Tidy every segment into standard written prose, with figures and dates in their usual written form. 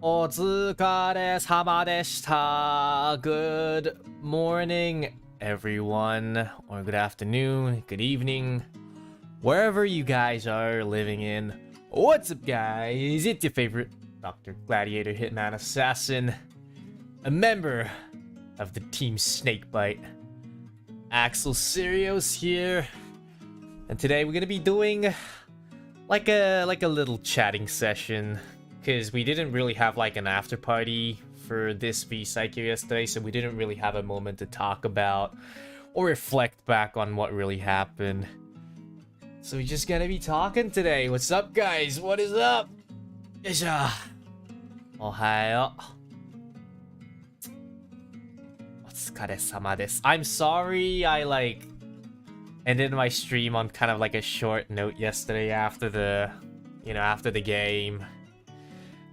お疲れ様でした。Good morning, everyone, or good afternoon, good evening, wherever you guys are living in. What's up, guys? It's your favorite Dr. Gladiator Hitman Assassin, a member of the Team Snakebite, Axel Syrios here, and today we're gonna be doing like a little chatting session. Because we didn't really have like an after party for this V-Saikyo yesterday, so we didn't really have a moment to talk about or reflect back on what really happened. So we're just gonna be talking today. What's up, guys? What is up? Yosha. Ohayo. Otsukaresama desu. I'm sorry I like ended my stream on kind of like a short note yesterday after the, after the game.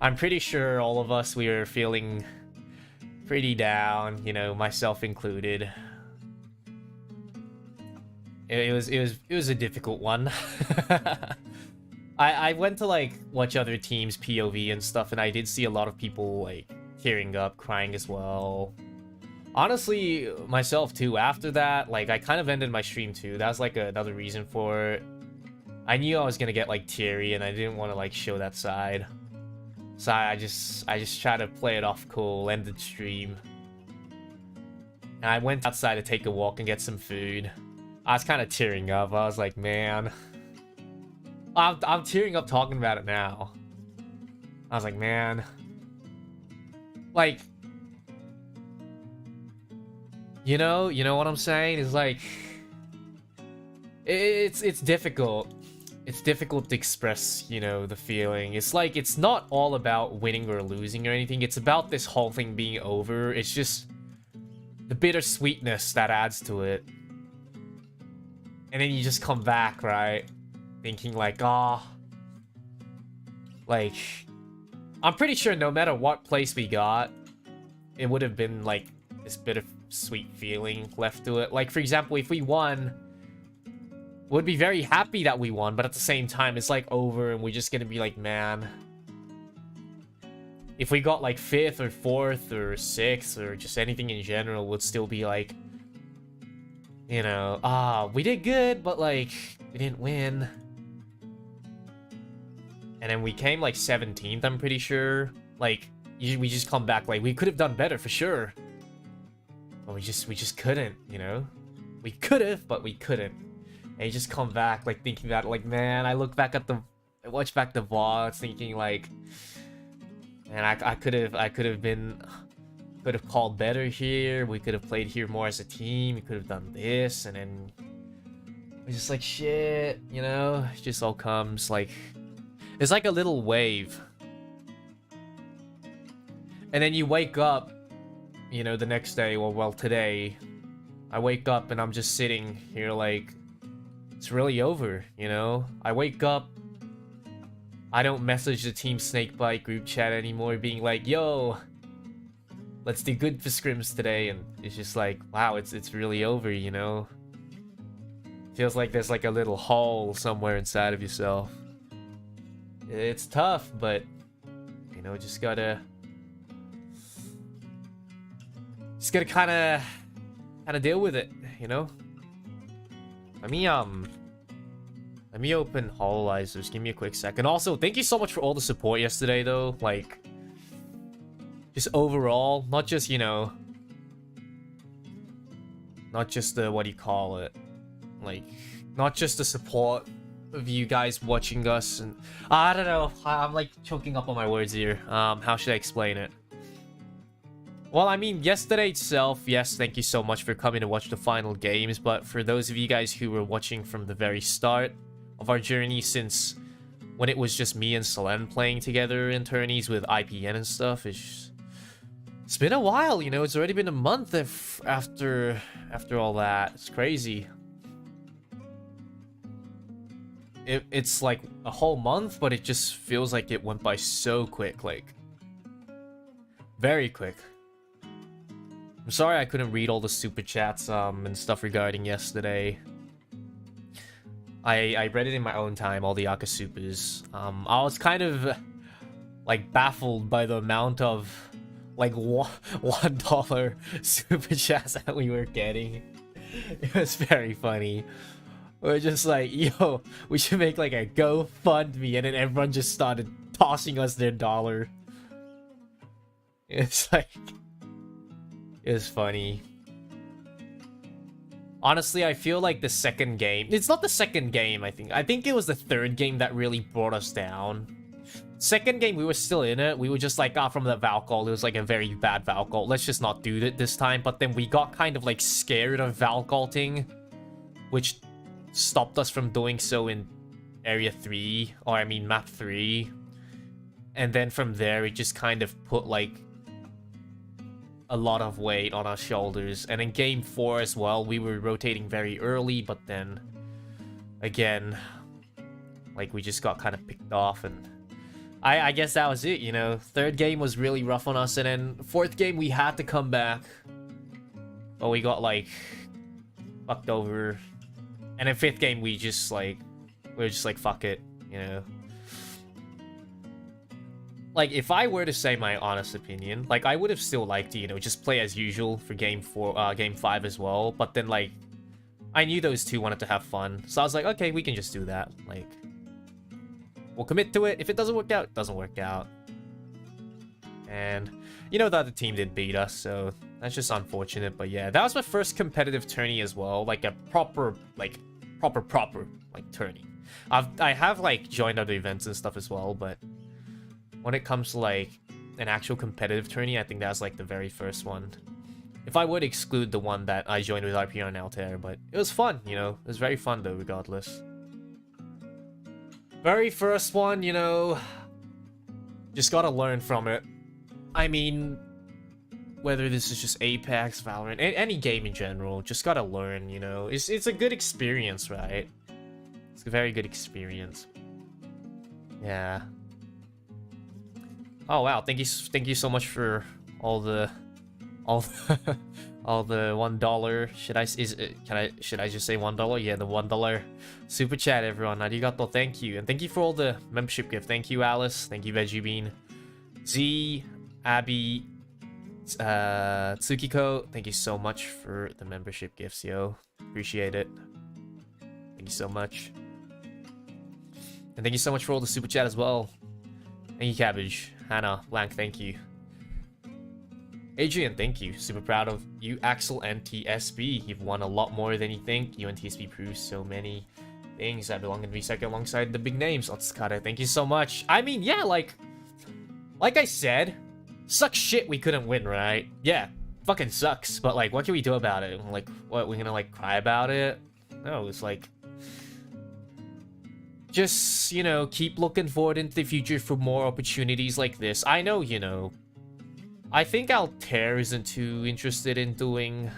I'm pretty sure all of us, we were feeling pretty down, myself included. It was a difficult one. I went to like watch other teams' POV and stuff, and I did see a lot of people like tearing up, crying as well. Honestly, myself too. After that, like I kind of ended my stream too. That was like another reason for it. I knew I was gonna get like teary, and I didn't want to like show that side. So I just try to play it off cool, end the stream. And I went outside to take a walk and get some food. I was kind of tearing up. I was like, man. I'm tearing up talking about it now. I was like, man. Like, you know what I'm saying? It's like, it's difficult. It's difficult to express, the feeling. It's like, it's not all about winning or losing or anything. It's about this whole thing being over. It's just the bittersweetness that adds to it. And then you just come back, right? Thinking like, like, I'm pretty sure no matter what place we got, it would have been like this bittersweet feeling left to it. Like, for example, if we won, would be very happy that we won, but at the same time, it's like over, and we're just gonna be like, man. If we got like 5th or 4th or 6th or just anything in general, would still be like, we did good, but like, we didn't win. And then we came like 17th, I'm pretty sure. Like, we just come back like, we could have done better for sure. But we just couldn't, We could have, but we couldn't. And you just come back, like, thinking that, like, man, I watch back the VODs, thinking, like, man, I could have called better here, we could have played here more as a team, we could have done this, and then, we're just like, shit, it just all comes, like, it's like a little wave. And then you wake up, the next day, or, well, today, I wake up and I'm just sitting here, like, it's really over, I wake up, I don't message the Team Snakebite group chat anymore being like, yo, let's do good for scrims today, and it's just like, wow, it's really over, Feels like there's like a little hole somewhere inside of yourself. It's tough, but, just gotta kind of deal with it, Let me open HOLOSTARS. Give me a quick second. Also, thank you so much for all the support yesterday, though. Like, just overall, not just, not just the, what do you call it? Like, not just the support of you guys watching us, and I don't know. I'm like choking up on my words here. How should I explain it? Well, I mean, yesterday itself, yes, thank you so much for coming to watch the final games, but for those of you guys who were watching from the very start of our journey, since when it was just me and Selene playing together in tourneys with IPN and stuff, it's been a while, it's already been a month after all that. It's crazy. It's like a whole month, but it just feels like it went by so quick, like, very quick. I'm sorry I couldn't read all the super chats and stuff regarding yesterday. I read it in my own time, all the Akasupas. I was kind of like baffled by the amount of like $1 super chats that we were getting. It was very funny. We're just like, yo, we should make like a GoFundMe, and then everyone just started tossing us their dollar. It's like, it's funny. Honestly, I feel like the second game, it's not the second game, I think it was the third game that really brought us down. Second game, we were still in it. We were just like, from the Valcol, it was like a very bad Valcol. Let's just not do it this time. But then we got kind of like scared of Valcolting, which stopped us from doing so in Area 3, or I mean Map 3. And then from there, it just kind of put like a lot of weight on our shoulders. And in Game 4 as well, we were rotating very early, but then again, like we just got kind of picked off, and I guess that was it, you know. Third game was really rough on us, and then fourth game we had to come back, but we got like fucked over. And then fifth game we were just like fuck it, you know. Like, if I were to say my honest opinion, like, I would have still liked to, you know, just play as usual for game 5 as well. But then, like, I knew those two wanted to have fun. So I was like, okay, we can just do that. Like, we'll commit to it. If it doesn't work out, it doesn't work out. And, you know, the other team did beat us, so that's just unfortunate. But yeah, that was my first competitive tourney as well. Like, a proper tourney. I have, like, joined other events and stuff as well, but when it comes to, like, an actual competitive tourney, I think that's, like, the very first one. If I would exclude the one that I joined with RPR and Altair, but it was fun, you know? It was very fun, though, regardless. Very first one, you know, just gotta learn from it. I mean, whether this is just Apex, Valorant, any game in general, just gotta learn, you know? It's a good experience, right? It's a very good experience. Yeah. Oh wow, thank you so much for all the $1. Should I just say $1? Yeah, the $1 super chat, everyone. Arigato, thank you. And thank you for all the membership gift. Thank you, Alice. Thank you, Veggie Bean. Z, Abby, Tsukiko, thank you so much for the membership gifts, yo. Appreciate it. Thank you so much. And thank you so much for all the super chat as well. Thank you, Cabbage. Hannah, Blank, thank you. Adrian, thank you. Super proud of you, Axel and TSB. You've won a lot more than you think. You and TSB prove so many things. I belong in V-Saikyo alongside the big names. Otsukare, thank you so much. I mean, yeah, like I said, sucks shit we couldn't win, right? Yeah, fucking sucks. But, like, what can we do about it? Like, what, we're gonna, like, cry about it? No, it's like, just, you know, keep looking forward into the future for more opportunities like this. I know, you know, I think Altair isn't too interested in doing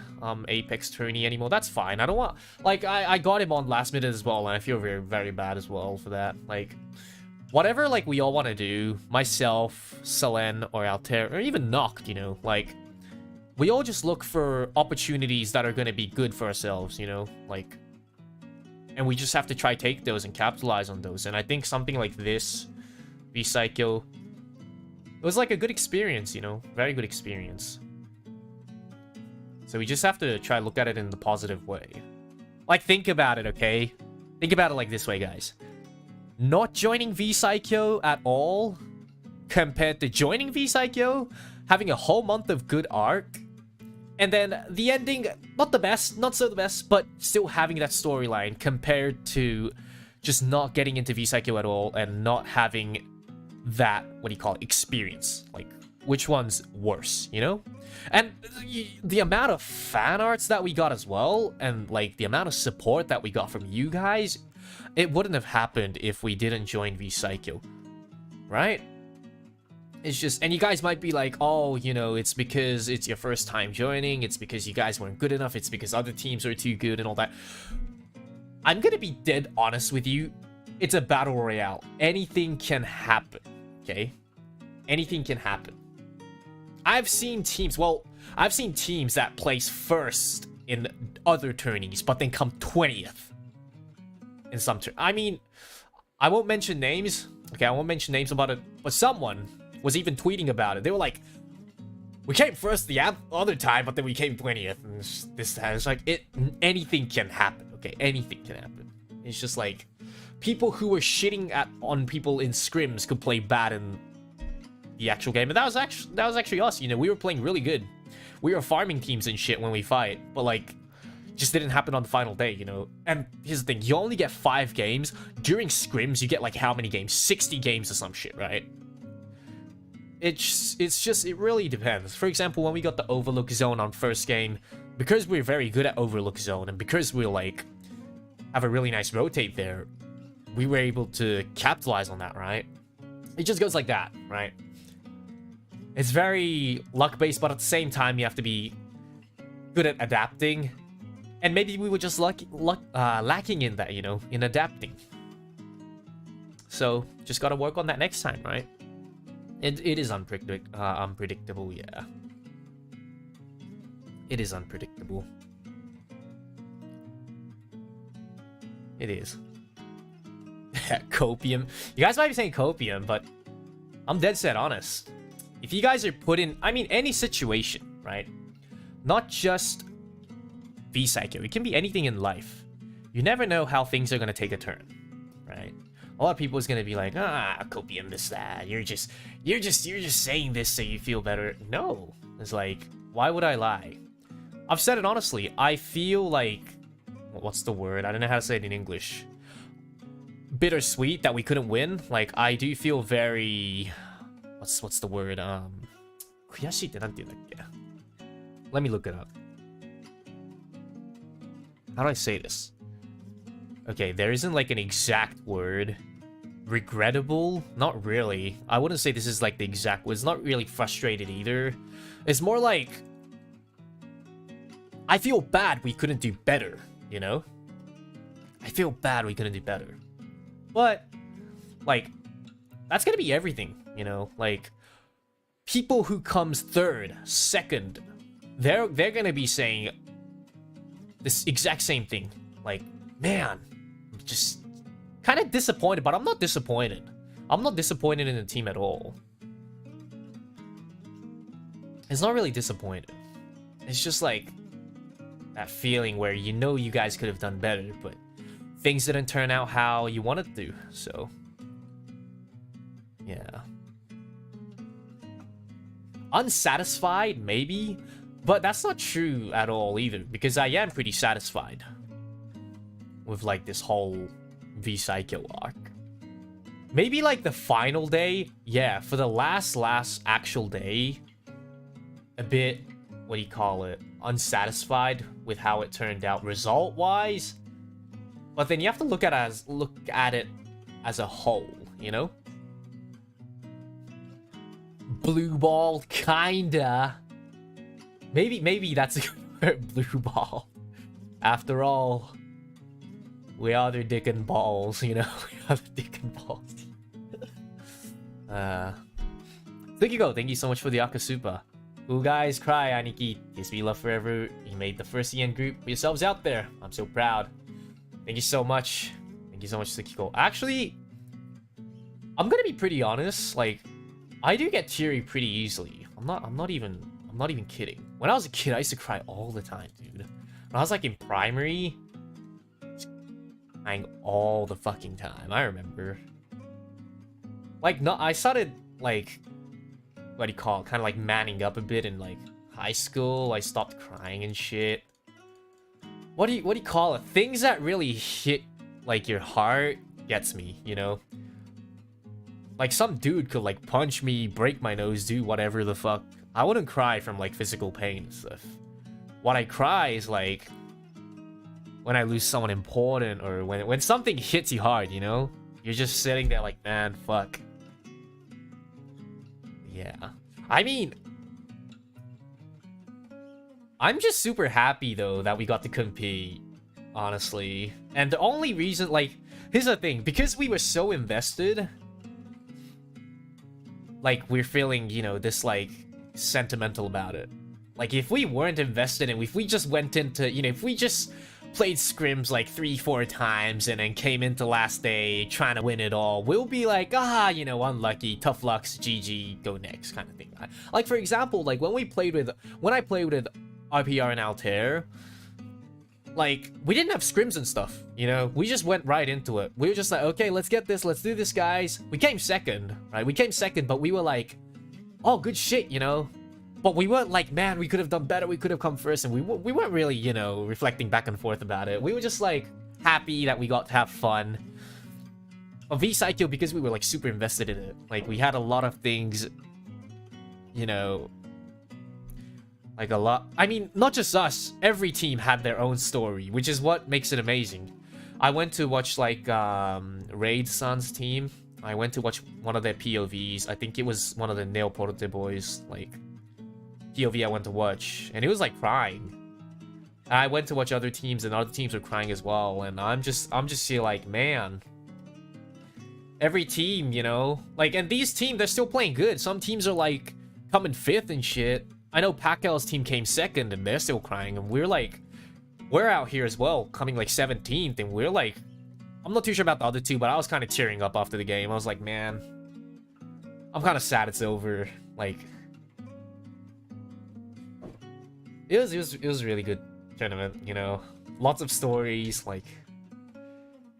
Apex tourney anymore. That's fine. I don't want, like, I got him on last minute as well, and I feel very, very bad as well for that. Like, whatever, like, we all want to do, myself, Selen, or Altair, or even Noct, you know, like, we all just look for opportunities that are going to be good for ourselves, you know, like, and we just have to try take those and capitalize on those. And I think something like this, V-Saikyo, it was like a good experience, you know? Very good experience. So we just have to try look at it in the positive way. Like, think about it, okay? Think about it like this way, guys. Not joining V-Saikyo at all, compared to joining V-Saikyo, having a whole month of good arc, and then the ending, not the best, not so the best, but still having that storyline compared to just not getting into V-Saikyo at all and not having that, what do you call it, experience. Like, which one's worse, you know? And the amount of fan arts that we got as well, and like the amount of support that we got from you guys, it wouldn't have happened if we didn't join V-Saikyo, right? It's just, and you guys might be like, oh, you know, it's because it's your first time joining, it's because you guys weren't good enough, it's because other teams are too good and all that. I'm gonna be dead honest with you. It's a battle royale. Anything can happen, okay? Anything can happen. I've seen teams that place first in other tourneys, but then come 20th in some I mean, I won't mention names, Okay, I won't mention names about it, but someone was even tweeting about it. They were like, we came first the other time, but then we came 20th. And this time, it's like, anything can happen, okay? Anything can happen. It's just like, people who were shitting on people in scrims could play bad in the actual game. And that was actually us, you know? We were playing really good. We were farming teams and shit when we fight, but like, just didn't happen on the final day, you know? And here's the thing, you only get 5 games. During scrims, you get like how many games? 60 games or some shit, right? It's just, it really depends. For example, when we got the Overlook Zone on first game, because we're very good at Overlook Zone, and because we like, have a really nice rotate there, we were able to capitalize on that, right? It just goes like that, right? It's very luck-based, but at the same time, you have to be good at adapting. And maybe we were just lacking in that, you know, in adapting. So, just gotta work on that next time, right? It is unpredictable, yeah. It is unpredictable. It is. Copium. You guys might be saying copium, but I'm dead set honest. If you guys are put in, I mean, any situation, right? Not just V-Saikyo. It can be anything in life. You never know how things are gonna take a turn, right? A lot of people is gonna be like, copium this, that. You're just saying this so you feel better. No. It's like, why would I lie? I've said it honestly. I feel like, what's the word? I don't know how to say it in English. Bittersweet that we couldn't win. Like, I do feel very... What's the word? 悔しいってなんて言うんだっけ? Let me look it up. How do I say this? Okay, there isn't like an exact word. Regrettable? Not really. I wouldn't say this is like the exact word. It's not really frustrated either. It's more like... I feel bad we couldn't do better, you know? I feel bad we couldn't do better. But, like, that's gonna be everything, you know? Like, people who comes third, second, they're gonna be saying this exact same thing. Like, man, I'm just kind of disappointed, but I'm not disappointed. I'm not disappointed in the team at all. It's not really disappointed. It's just like that feeling where you know you guys could have done better, but things didn't turn out how you wanted to, so yeah. Unsatisfied, maybe, but that's not true at all either, because I am pretty satisfied with like this whole V-Saikyo arc. Maybe like the final day, yeah, for the last actual day, a bit, what do you call it, unsatisfied with how it turned out result-wise. But then you have to look at it as a whole, you know? Blue ball, kinda. Maybe that's a good word, blue ball. After all, we are the dick and balls, you know? We are the dick and balls. Giga, thank you so much for the Akasupa. Who guys cry, Aniki? TSB Love Forever. You made the first EN group. Put yourselves out there. I'm so proud. Thank you so much. Thank you so much, Sukiko. Actually, I'm gonna be pretty honest. Like, I do get teary pretty easily. I'm not even kidding. When I was a kid, I used to cry all the time, dude. When I was like in primary, crying all the fucking time. I remember. Like, no, I started like, what do you call it? Kind of like manning up a bit in like high school. I stopped crying and shit. What do you call it? Things that really hit like your heart gets me, you know? Like some dude could like punch me, break my nose, do whatever the fuck. I wouldn't cry from like physical pain and stuff. What I cry is like when I lose someone important, or when something hits you hard, you know? You're just sitting there like, man, fuck. Yeah. I mean, I'm just super happy though that we got to compete, honestly. And the only reason, like, here's the thing, because we were so invested, like, we're feeling, you know, this like sentimental about it. Like, if we weren't invested and if we just went into, you know, if we just played scrims like 3-4 times and then came into last day trying to win it all, we'll be like, you know, unlucky, tough lucks, GG, go next kind of thing. Like, for example, like when I played with RPR and Altair, like, we didn't have scrims and stuff, you know? We just went right into it. We were just like, okay, let's get this, let's do this, guys. We came second, right? We came second, but we were like, oh, good shit, you know? But we weren't like, man, we could have done better, we could have come first, and we weren't really, you know, reflecting back and forth about it. We were just, like, happy that we got to have fun. But V-Saikyo, because we were, like, super invested in it, like, we had a lot of things, you know, like, a lot. I mean, not just us, every team had their own story, which is what makes it amazing. I went to watch, like, Raid Sun's team. I went to watch one of their POVs. I think it was one of the Neo Porte boys, like, POV I went to watch, and it was like crying. I went to watch other teams, and other teams were crying as well, and I'm just here like, man, every team, you know, like, and these teams, they're still playing good. Some teams are like coming 5th and shit. I know Pacquiao's team came 2nd, and they're still crying, and we're out here as well, coming like 17th, and we're like, I'm not too sure about the other two, but I was kind of tearing up after the game. I was like, man, I'm kind of sad it's over. Like, it was a really good tournament, you know. Lots of stories. Like,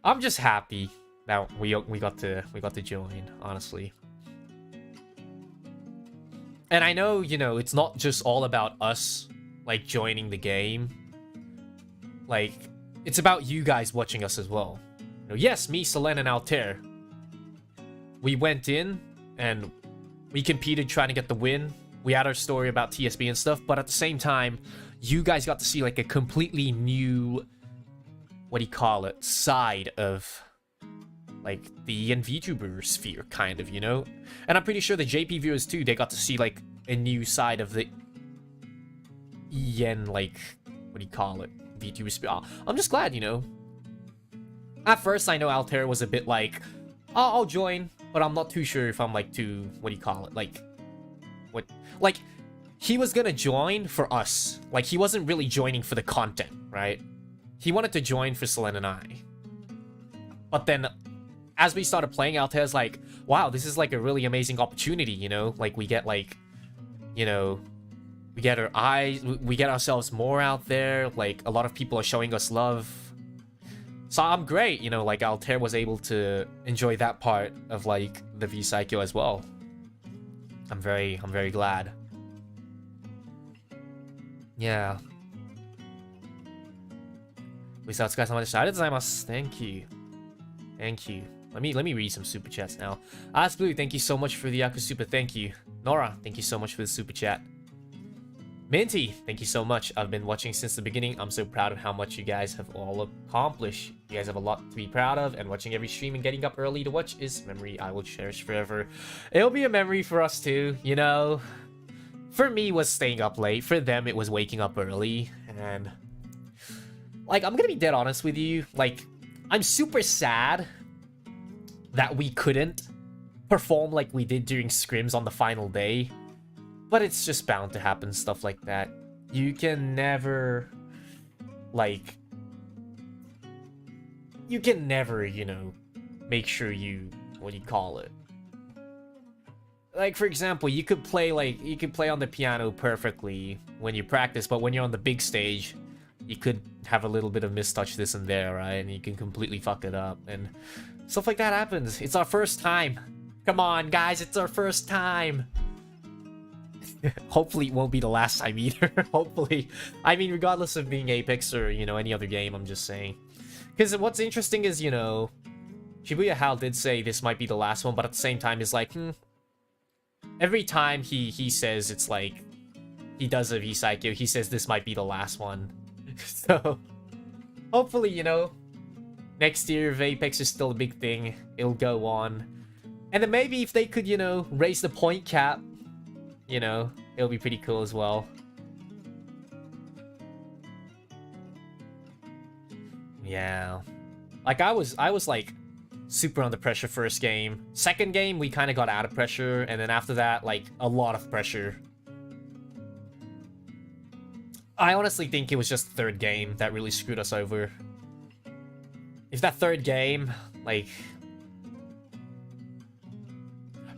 I'm just happy that we got to join, honestly. And I know, you know, it's not just all about us, like, joining the game. Like, it's about you guys watching us as well. You know, yes, me, Selen, and Altair, we went in and we competed trying to get the win. We had our story about TSB and stuff, but at the same time, you guys got to see, like, a completely new, what do you call it, side of, like, the EN VTuber sphere, kind of, you know? And I'm pretty sure the JP viewers, too, they got to see, like, a new side of the EN, like, what do you call it, VTuber sphere. I'm just glad, you know? At first, I know Altair was a bit like, oh, I'll join, but I'm not too sure if I'm, like, too, what do you call it, like, like, he was gonna join for us. Like, he wasn't really joining for the content, right? He wanted to join for Selen and I. But then, as we started playing, Altair's like, wow, this is, like, a really amazing opportunity, you know? Like, we get, like, you know, we get our eyes, we get ourselves more out there. Like, a lot of people are showing us love. So I'm great, you know, like, Altair was able to enjoy that part of, like, the V-Saikyo as well. I'm very glad. Yeah. お疲れ様でした。ありがとうございます。Thank you. Thank you. Let me read some super chats now. Ask Blue, thank you so much for the Yaku super. Thank you. Nora, thank you so much for the super chat. Minty, thank you so much. I've been watching since the beginning. I'm so proud of how much you guys have all accomplished. You guys have a lot to be proud of, and watching every stream and getting up early to watch is a memory I will cherish forever. It'll be a memory for us too, you know? For me, it was staying up late. For them, it was waking up early. And, like, I'm gonna be dead honest with you. Like, I'm super sad that we couldn't perform like we did during scrims on the final day. But it's just bound to happen, stuff like that. You can never, like, you can never, you know, make sure you, what do you call it? Like, for example, you could play, like, you could play on the piano perfectly when you practice, but when you're on the big stage, you could have a little bit of mistouch this and there, right? And you can completely fuck it up, and stuff like that happens. It's our first time. Come on, guys, it's our first time. Hopefully it won't be the last time either. Hopefully. I mean, regardless of being Apex or, you know, any other game, I'm just saying. Because what's interesting is, you know, Shibuya Hal did say this might be the last one, but at the same time, it's like, every time he says it's like, he does a V-Saikyo, he says this might be the last one. So, hopefully, you know, next year if Apex is still a big thing, it'll go on. And then maybe if they could, you know, raise the point cap, you know, it'll be pretty cool as well. Yeah. Like, I was like super under pressure first game. Second game, we kind of got out of pressure, and then after that, like, a lot of pressure. I honestly think it was just the third game that really screwed us over. If that third game, like...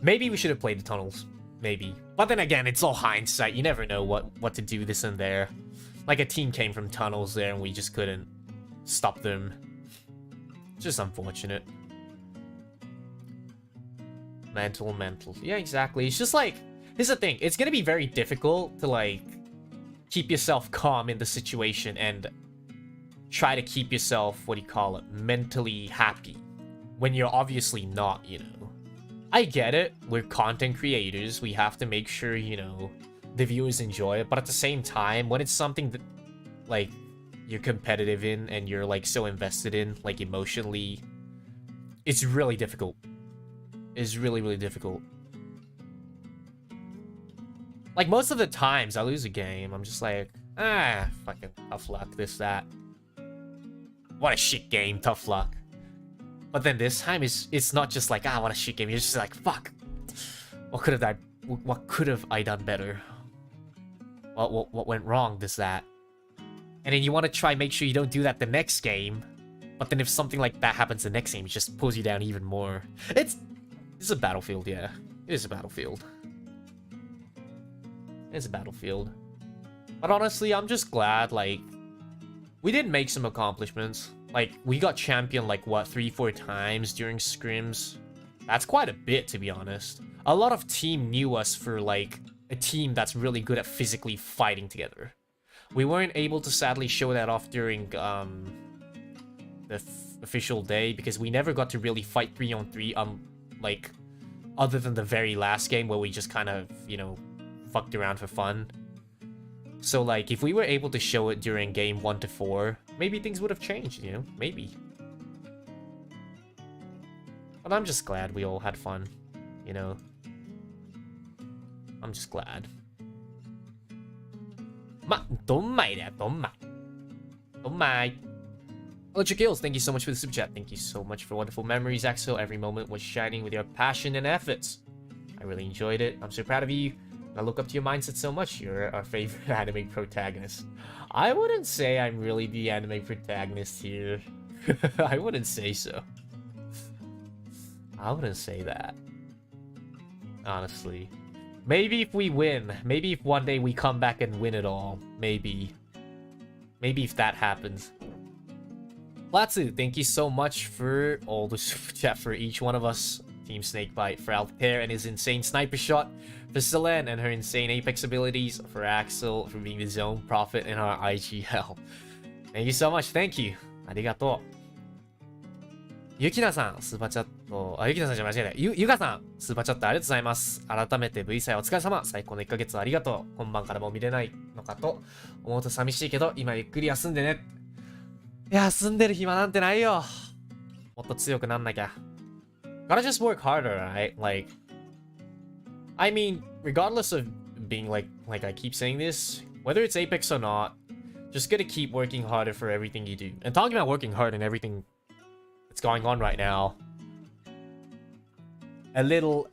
Maybe we should have played the tunnels. Maybe. But then again, it's all hindsight. You never know what to do this and there. Like a team came from tunnels there and we just couldn't stop them. Just unfortunate. Mental. Yeah, exactly. It's just like... Here's the thing. It's gonna be very difficult to, like... keep yourself calm in the situation and try to keep yourself, what do you call it, mentally happy when you're obviously not, you know. I get it. We're content creators. We have to make sure, you know, the viewers enjoy it. But at the same time, when it's something that, like, you're competitive in and you're, like, so invested in, like, emotionally, it's really difficult. It's really, really difficult. Like, most of the times I lose a game, I'm just like, fucking tough luck, this, that. What a shit game, tough luck. But then this time, it's not just like, what a shit game. You're just like, fuck. What could have I done better? What went wrong, this, that. And then you want to try make sure you don't do that the next game. But then if something like that happens the next game, it just pulls you down even more. It's a battlefield, yeah. It is a battlefield. It's a battlefield. But honestly, I'm just glad, like, we did make some accomplishments. Like, we got champion, like, what, 3-4 times during scrims? That's quite a bit, to be honest. A lot of team knew us for, like, a team that's really good at physically fighting together. We weren't able to sadly show that off during, the official day, because we never got to really fight 3-on-3, like, other than the very last game where we just kind of, you know, fucked around for fun. So, like, if we were able to show it during game 1 to 4, maybe things would have changed, you know? Maybe. But I'm just glad we all had fun, you know? I'm just glad. Don't mind that, don't mind. Don't mind. Electric Gills, thank you so much for the super chat. Thank you so much for wonderful memories, Axel. Every moment was shining with your passion and efforts. I really enjoyed it. I'm so proud of you. I look up to your mindset so much. You're our favorite anime protagonist. I wouldn't say I'm really the anime protagonist here. I wouldn't say so. I wouldn't say that. Honestly. Maybe if we win. Maybe if one day we come back and win it all. Maybe. Maybe if that happens. Latsu, thank you so much for all the super chat for each one of us. Team Snakebite, for Altair and his insane sniper shot, for Selene and her insane Apex abilities, for Axel for being the zone prophet in our IGL. Thank you so much, thank you. ありがとう。ゆきなさん、スーパーチャット、ゆきなさんじゃ間違えない。ゆかさん、スーパーチャットありがとうございます。改めて V 祭お疲れ様。最高の1ヶ月ありがとう。今晩からも見れないのかと思うと寂しいけど、今ゆっくり休んでね。休んでる暇なんてないよ。もっと強くなんなきゃ。Gotta just work harder, right? Like, I mean, regardless of being like I keep saying this, whether it's Apex or not, just gotta keep working harder for everything you do. And talking about working hard and everything that's going on right now, a little...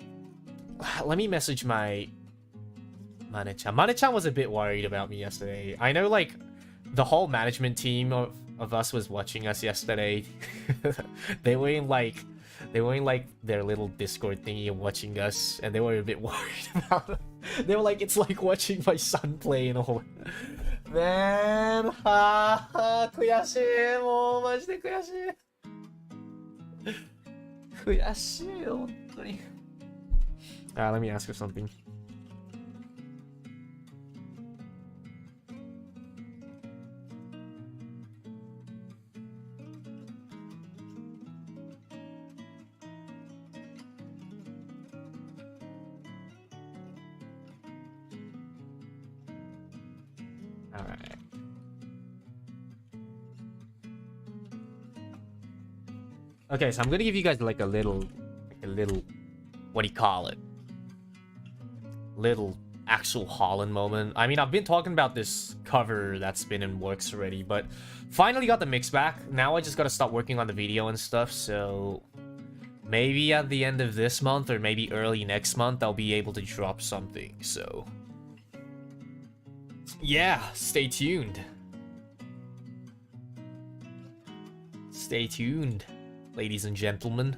Let me message my Mane-chan. Mane-chan was a bit worried about me yesterday. I know, like, the whole management team of us was watching us yesterday. They were in, like, their little Discord thingy and watching us, and they were a bit worried about it. They were like, it's like watching my son play and all. Man, 悔しい。もうマジで悔しい。悔しいよ、本当に。Let me ask her something. Alright. Okay, so I'm gonna give you guys like a little, what do you call it? Little actual Holland moment. I mean, I've been talking about this cover that's been in works already, but finally got the mix back. Now I just gotta start working on the video and stuff, so maybe at the end of this month or maybe early next month, I'll be able to drop something, so Yeah, stay tuned. Stay tuned, ladies and gentlemen.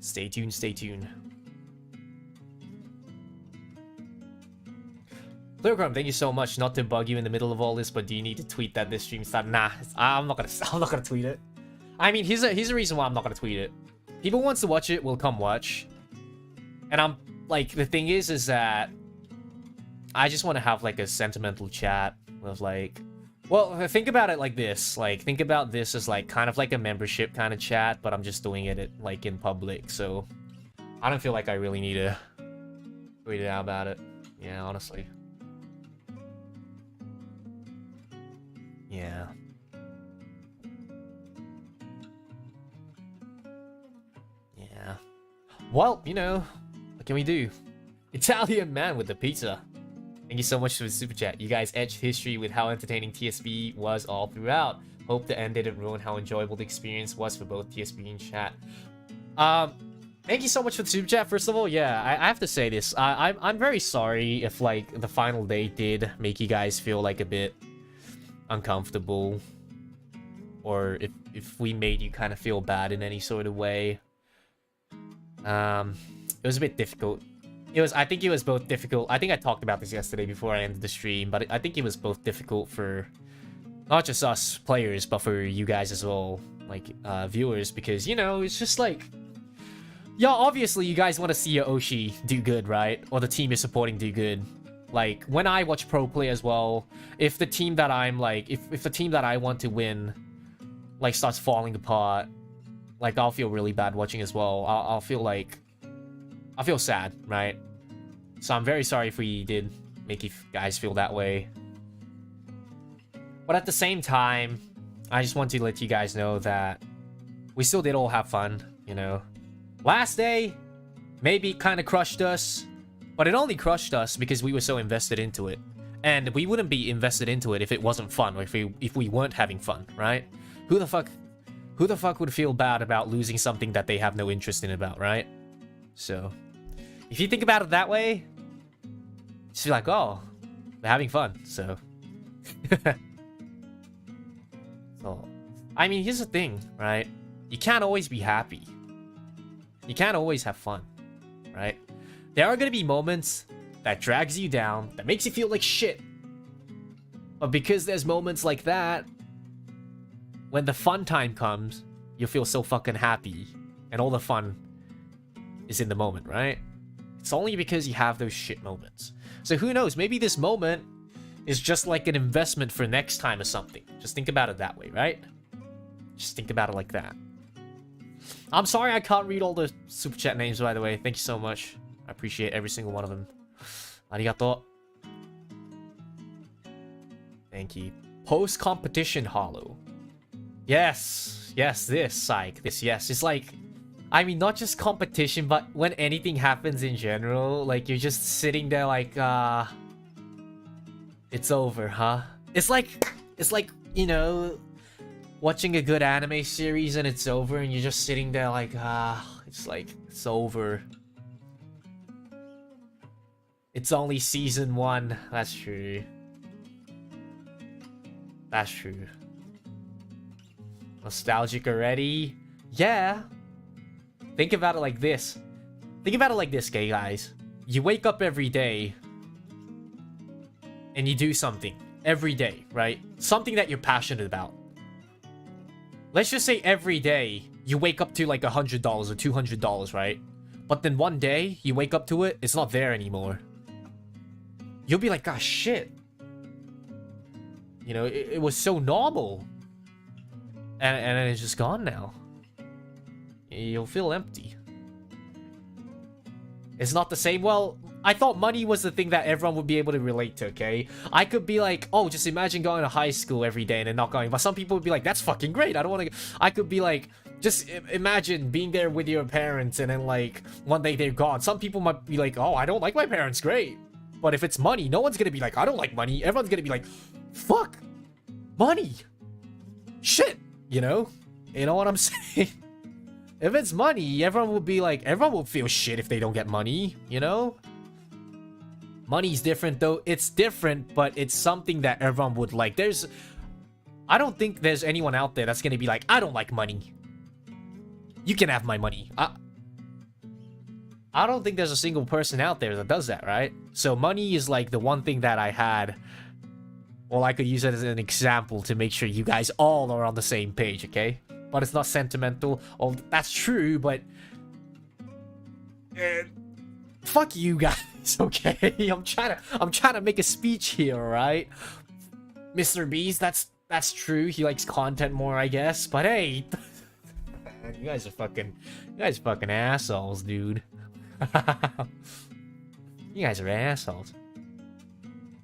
Stay tuned, stay tuned. Clearcrum, thank you so much. Not to bug you in the middle of all this, but do you need to tweet that this stream started? Nah, I'm not gonna tweet it. I mean, here's a reason why I'm not gonna tweet it. People wants to watch it will come watch, and I'm like, the thing is that I just want to have like a sentimental chat with like, well, think about it like this. Like, think about this as like kind of like a membership kind of chat, but I'm just doing it like in public, so I don't feel like I really need to tweet it out about it. Yeah, honestly. Yeah. Yeah. Well, you know, what can we do? Italian man with the pizza. Thank you so much for the super chat. You guys etched history with how entertaining TSB was all throughout. Hope the end didn't ruin how enjoyable the experience was for both TSB and chat. Thank you so much for the super chat. First of all, yeah, I have to say this. I'm very sorry if like the final day did make you guys feel like a bit uncomfortable, or if we made you kind of feel bad in any sort of way. It was a bit difficult. I think it was both difficult. I think I talked about this yesterday before I ended the stream, but I think it was both difficult for not just us players, but for you guys as well, like viewers, because, you know, it's just like, yeah, obviously you guys want to see your Oshi do good, right? Or the team you're supporting do good. Like, when I watch pro play as well, if the team that I'm like, if the team that I want to win, like, starts falling apart, like, I'll feel really bad watching as well. I'll feel sad, right? So I'm very sorry if we did make you guys feel that way. But at the same time, I just want to let you guys know that we still did all have fun, you know? Last day, maybe it kind of crushed us. But it only crushed us because we were so invested into it. And we wouldn't be invested into it if it wasn't fun, or if we weren't having fun, right? Who the fuck would feel bad about losing something that they have no interest in about, right? So, if you think about it that way, just be like, oh, they're having fun, so. So, I mean, here's the thing, right? You can't always be happy. You can't always have fun, right? There are gonna be moments that drags you down, that makes you feel like shit. But because there's moments like that, when the fun time comes, you'll feel so fucking happy. And all the fun is in the moment, right? It's only because you have those shit moments. So who knows, maybe this moment is just like an investment for next time or something. Just think about it that way, right? Just think about it like that. I'm sorry I can't read all the super chat names, by the way. Thank you so much. I appreciate every single one of them. Arigato. Thank you. Post-competition holo. Yes. Yes, this, psych. This, yes. It's like, I mean, not just competition, but when anything happens in general, like, you're just sitting there like, it's over, huh? It's like, you know, watching a good anime series and it's over and you're just sitting there like, it's like, it's over. It's only season 1. That's true. That's true. Nostalgic already? Yeah. Think about it like this. Think about it like this, okay, guys. You wake up every day and you do something every day, right? Something that you're passionate about. Let's just say every day you wake up to like $100 or $200, right? But then one day you wake up to it, it's not there anymore. You'll be like, gosh, shit. You know, it was so normal. And it's just gone now. You'll feel empty. It's not the same. Well, I thought money was the thing that everyone would be able to relate to, okay? I could be like, oh, just imagine going to high school every day and then not going. But some people would be like, that's fucking great. I don't want to. I could be like, just imagine being there with your parents and then like one day they're gone. Some people might be like, oh, I don't like my parents. Great. But if it's money, no one's going to be like, I don't like money. Everyone's going to be like, fuck. Money. Shit. You know? You know what I'm saying? If it's money, everyone will be like, everyone will feel shit if they don't get money, you know? Money's different though. It's different, but it's something that everyone would like. I don't think there's anyone out there that's gonna be like, I don't like money. You can have my money. I don't think there's a single person out there that does that, right? So money is like the one thing that I had. Well, I could use it as an example to make sure you guys all are on the same page, okay? But it's not sentimental. Oh, that's true, but fuck you guys, okay? I'm trying to make a speech here, right? Mr. Beast, that's true. He likes content more, I guess. But hey, you guys are fucking assholes, dude. You guys are assholes.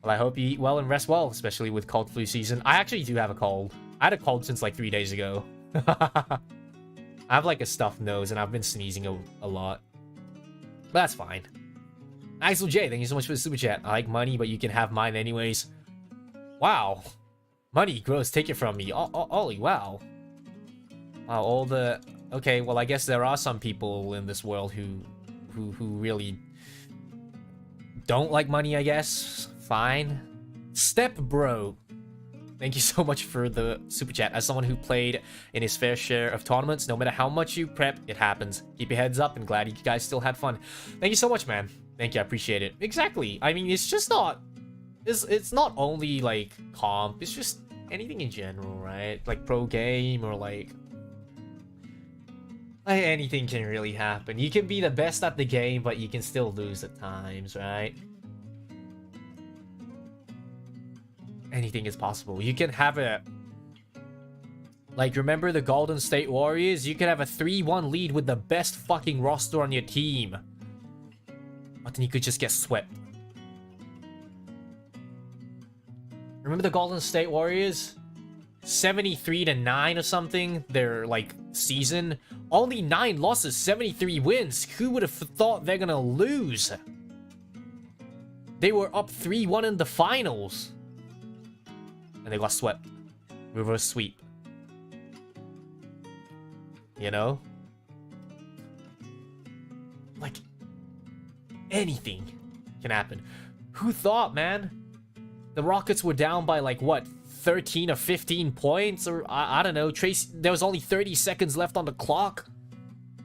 Well, I hope you eat well and rest well, especially with cold flu season. I actually do have a cold. I had a cold since like 3 days ago. I have like a stuffed nose and I've been sneezing a lot. But that's fine. Axel J, thank you so much for the super chat. I like money, but you can have mine anyways. Wow. Money, gross, take it from me. Ollie, wow. Wow, all the... Okay, well, I guess there are some people in this world who really don't like money, I guess. Fine. Step Bro, thank you so much for the super chat. As someone who played in his fair share of tournaments, no matter how much you prep, it happens. Keep your heads up and glad you guys still had fun. Thank you so much, man. Thank you, I appreciate it. Exactly. I mean, it's just not... It's not only, like, comp. It's just anything in general, right? Like, pro game or, like... anything can really happen. You can be the best at the game, but you can still lose at times, right? Anything is possible. You can have a... Like, remember the Golden State Warriors? You could have a 3-1 lead with the best fucking roster on your team. But then you could just get swept. Remember the Golden State Warriors? 73-9 or something, their, like, season. Only 9 losses, 73 wins. Who would have thought they're gonna lose? They were up 3-1 in the finals. And they got swept. Reverse sweep. You know? Like, anything can happen. Who thought, man? The Rockets were down by, like, what? 13 or 15 points, or I don't know. There was only 30 seconds left on the clock.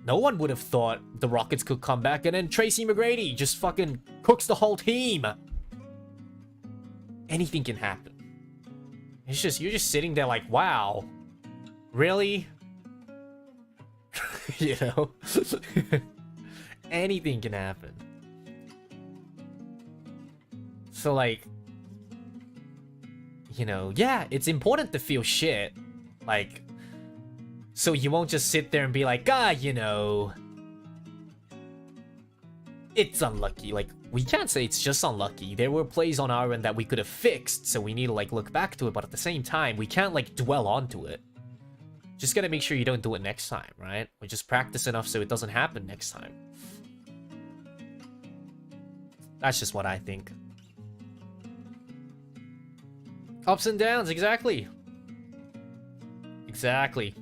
No one would have thought the Rockets could come back, and then Tracy McGrady just fucking cooks the whole team. Anything can happen. It's just, you're just sitting there like, wow, really? You know? Anything can happen. So, like, you know, yeah, it's important to feel shit. Like, so you won't just sit there and be like, you know, it's unlucky. Like, we can't say it's just unlucky. There were plays on our end that we could have fixed, so we need to, like, look back to it. But at the same time, we can't, like, dwell onto it. Just gotta make sure you don't do it next time, right? Or just practice enough so it doesn't happen next time. That's just what I think. Ups and downs, exactly. Exactly.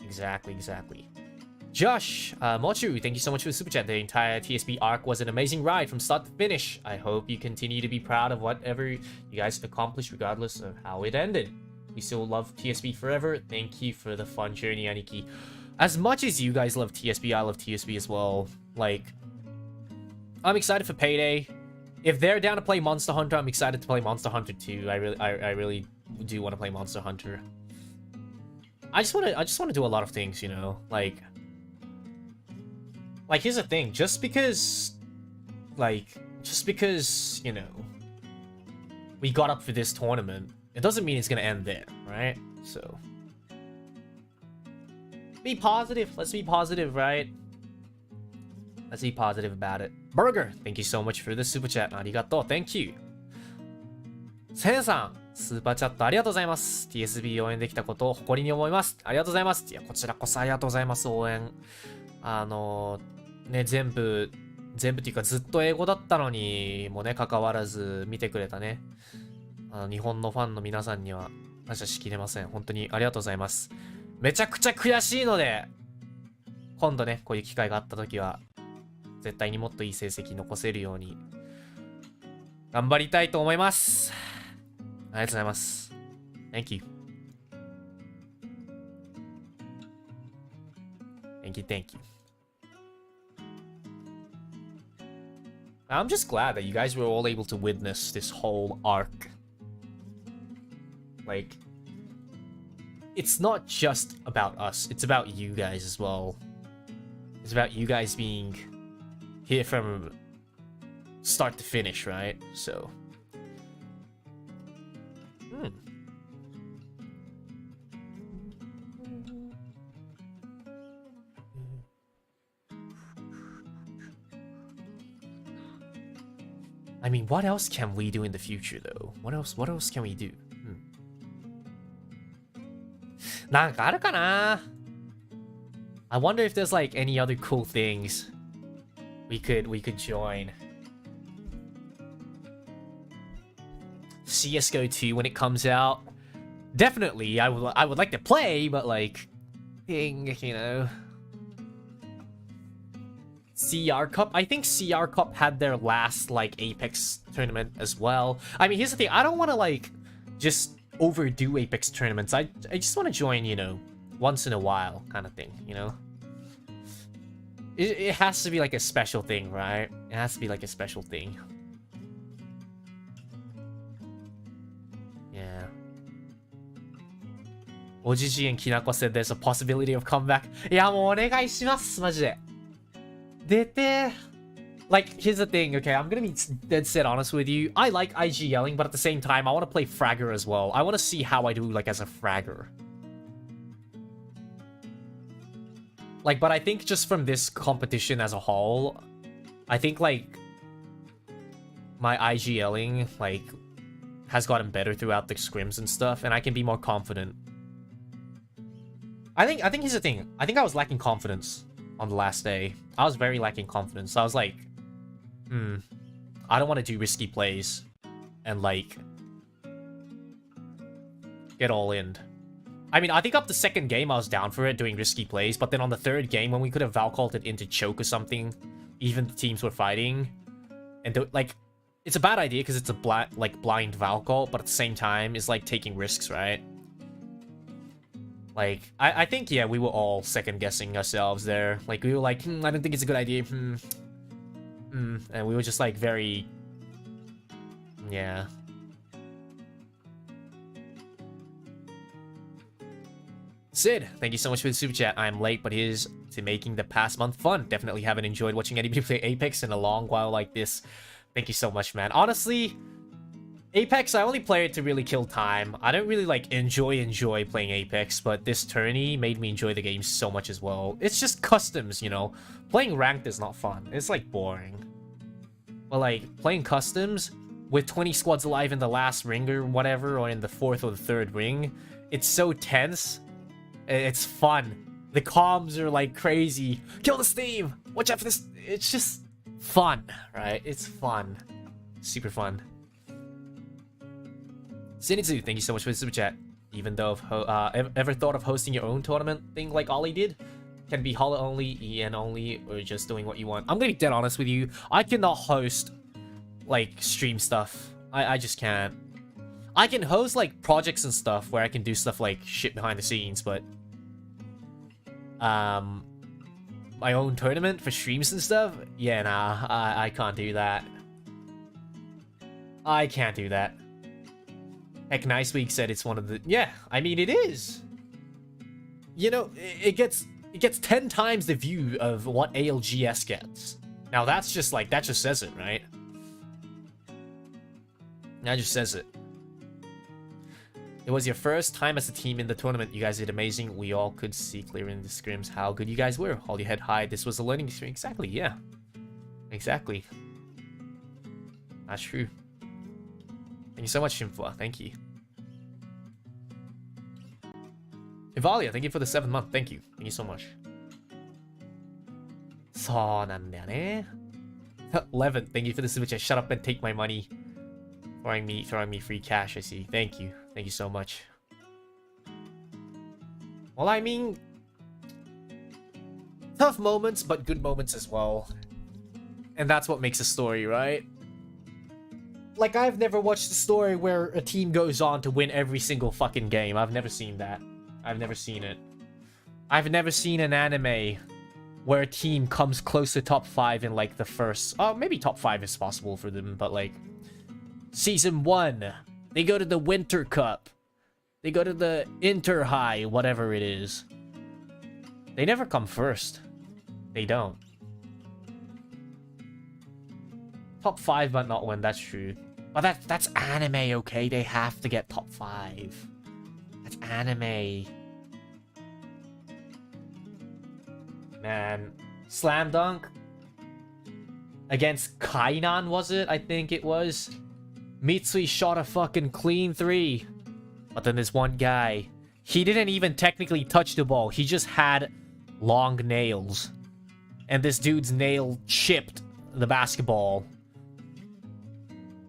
Exactly. Josh, Mochu, thank you so much for the super chat. The entire TSB arc was an amazing ride from start to finish. I hope you continue to be proud of whatever you guys accomplished regardless of how it ended. We still love TSB forever. Thank you for the fun journey, Aniki. As much as you guys love TSB, I love TSB as well. Like, I'm excited for Payday. If they're down to play Monster Hunter, I'm excited to play Monster Hunter too. I really do want to play Monster Hunter. I just want to do a lot of things, you know, like here's the thing, just because, you know, we got up for this tournament, it doesn't mean it's gonna end there, right? So, be positive. Let's be positive, right? Let's be positive about it. Burger, thank you so much for the super chat. Arigato, thank you. センさん、スーパーチャットありがとうございます。TSB 応援できたことを誇りに思います。ありがとうございます。いや、こちらこそありがとうございます、応援。ね、全部っていうかずっと英語だったのにもね、関わらず見てくれたね。日本のファンの皆さんには感謝しきれません。本当にありがとうございます。めちゃくちゃ悔しいので、今度ね、こういう機会があったときは、絶対にもっといい成績残せるように頑張りたいと思います。ありがとうございます。Thank you. Thank you, thank you. I'm just glad that you guys were all able to witness this whole arc. Like, it's not just about us, it's about you guys as well. It's about you guys being here from start to finish, right? So... I mean, what else can we do in the future, though? What else can we do? なんかあるかな? I wonder if there's like any other cool things we could join. CS:GO 2 when it comes out. Definitely, I would like to play, but like, you know. CR Cup. I think CR Cup had their last like Apex tournament as well. I mean, here's the thing. I don't want to like just overdo Apex tournaments. I just want to join, you know, once in a while kind of thing, you know. It has to be like a special thing, right? It has to be like a special thing. Yeah. Ojiji and Kinako said there's a possibility of comeback. いや、もうお願いします、マジで。出て。Like, here's the thing, okay? I'm gonna be dead set honest with you. I like IG yelling, but at the same time, I want to play Fragger as well. I want to see how I do, like, as a Fragger. Like, but I think just from this competition as a whole, I think, like, my IG yelling, like, has gotten better throughout the scrims and stuff, and I can be more confident. I think here's the thing. I think I was lacking confidence on the last day. I was very lacking confidence. So I was like, I don't want to do risky plays and, like, get all in. I mean, I think up the second game, I was down for it, doing risky plays. But then on the third game, when we could have Valculted into choke or something, even the teams were fighting. And, like, it's a bad idea because it's a blind Valcult, but at the same time, it's like taking risks, right? Like, I think, yeah, we were all second-guessing ourselves there. Like, we were like, I don't think it's a good idea. And we were just, like, very... Yeah. Sid, thank you so much for the super chat. I'm late, but here's to making the past month fun. Definitely haven't enjoyed watching anybody play Apex in a long while like this. Thank you so much, man. Honestly, Apex, I only play it to really kill time. I don't really, like, enjoy playing Apex, but this tourney made me enjoy the game so much as well. It's just customs, you know? Playing ranked is not fun. It's, like, boring. But, like, playing customs with 20 squads alive in the last ring or whatever, or in the fourth or the third ring, it's so tense. It's fun. The comms are, like, crazy. Kill the Steve! Watch out for this! It's just fun, right? It's fun. Super fun. Sinitsu, thank you so much for the super chat. Even though ever thought of hosting your own tournament thing like Ollie did? Can be Holo only, EN only, or just doing what you want. I'm gonna be dead honest with you. I cannot host, like, stream stuff. I just can't. I can host, like, projects and stuff where I can do stuff like shit behind the scenes, but... my own tournament for streams and stuff? Yeah, nah, I can't do that. I can't do that. Heck, Nice Week said it's one of the... Yeah, I mean, it is. You know, it gets 10 times the view of what ALGS gets. Now, that's just, like, that just says it, right? That just says it. It was your first time as a team in the tournament. You guys did amazing. We all could see clear in the scrims how good you guys were. Hold your head high. This was a learning experience. Exactly, yeah. Exactly. That's true. Thank you so much, Shimfla. Thank you. Ivalia, thank you for the 7th month. Thank you. Thank you so much. そうなんだよね. 11, thank you for the super chat. Shut up and take my money. Throwing me free cash, I see. Thank you. Thank you so much. Well, I mean... tough moments, but good moments as well. And that's what makes a story, right? Like, I've never watched a story where a team goes on to win every single fucking game. I've never seen that. I've never seen it. I've never seen an anime where a team comes close to top 5 in, like, the first... Oh, maybe top 5 is possible for them, but, like... Season 1, they go to the Winter Cup. They go to the Inter High, whatever it is. They never come first. They don't. Top 5 but not win, that's true. But that's anime, okay? They have to get top 5. That's anime. Man. Slam dunk. Against Kainan, was it? I think it was. Mitsui shot a fucking clean 3. But then this one guy, he didn't even technically touch the ball. He just had long nails. And this dude's nail chipped the basketball.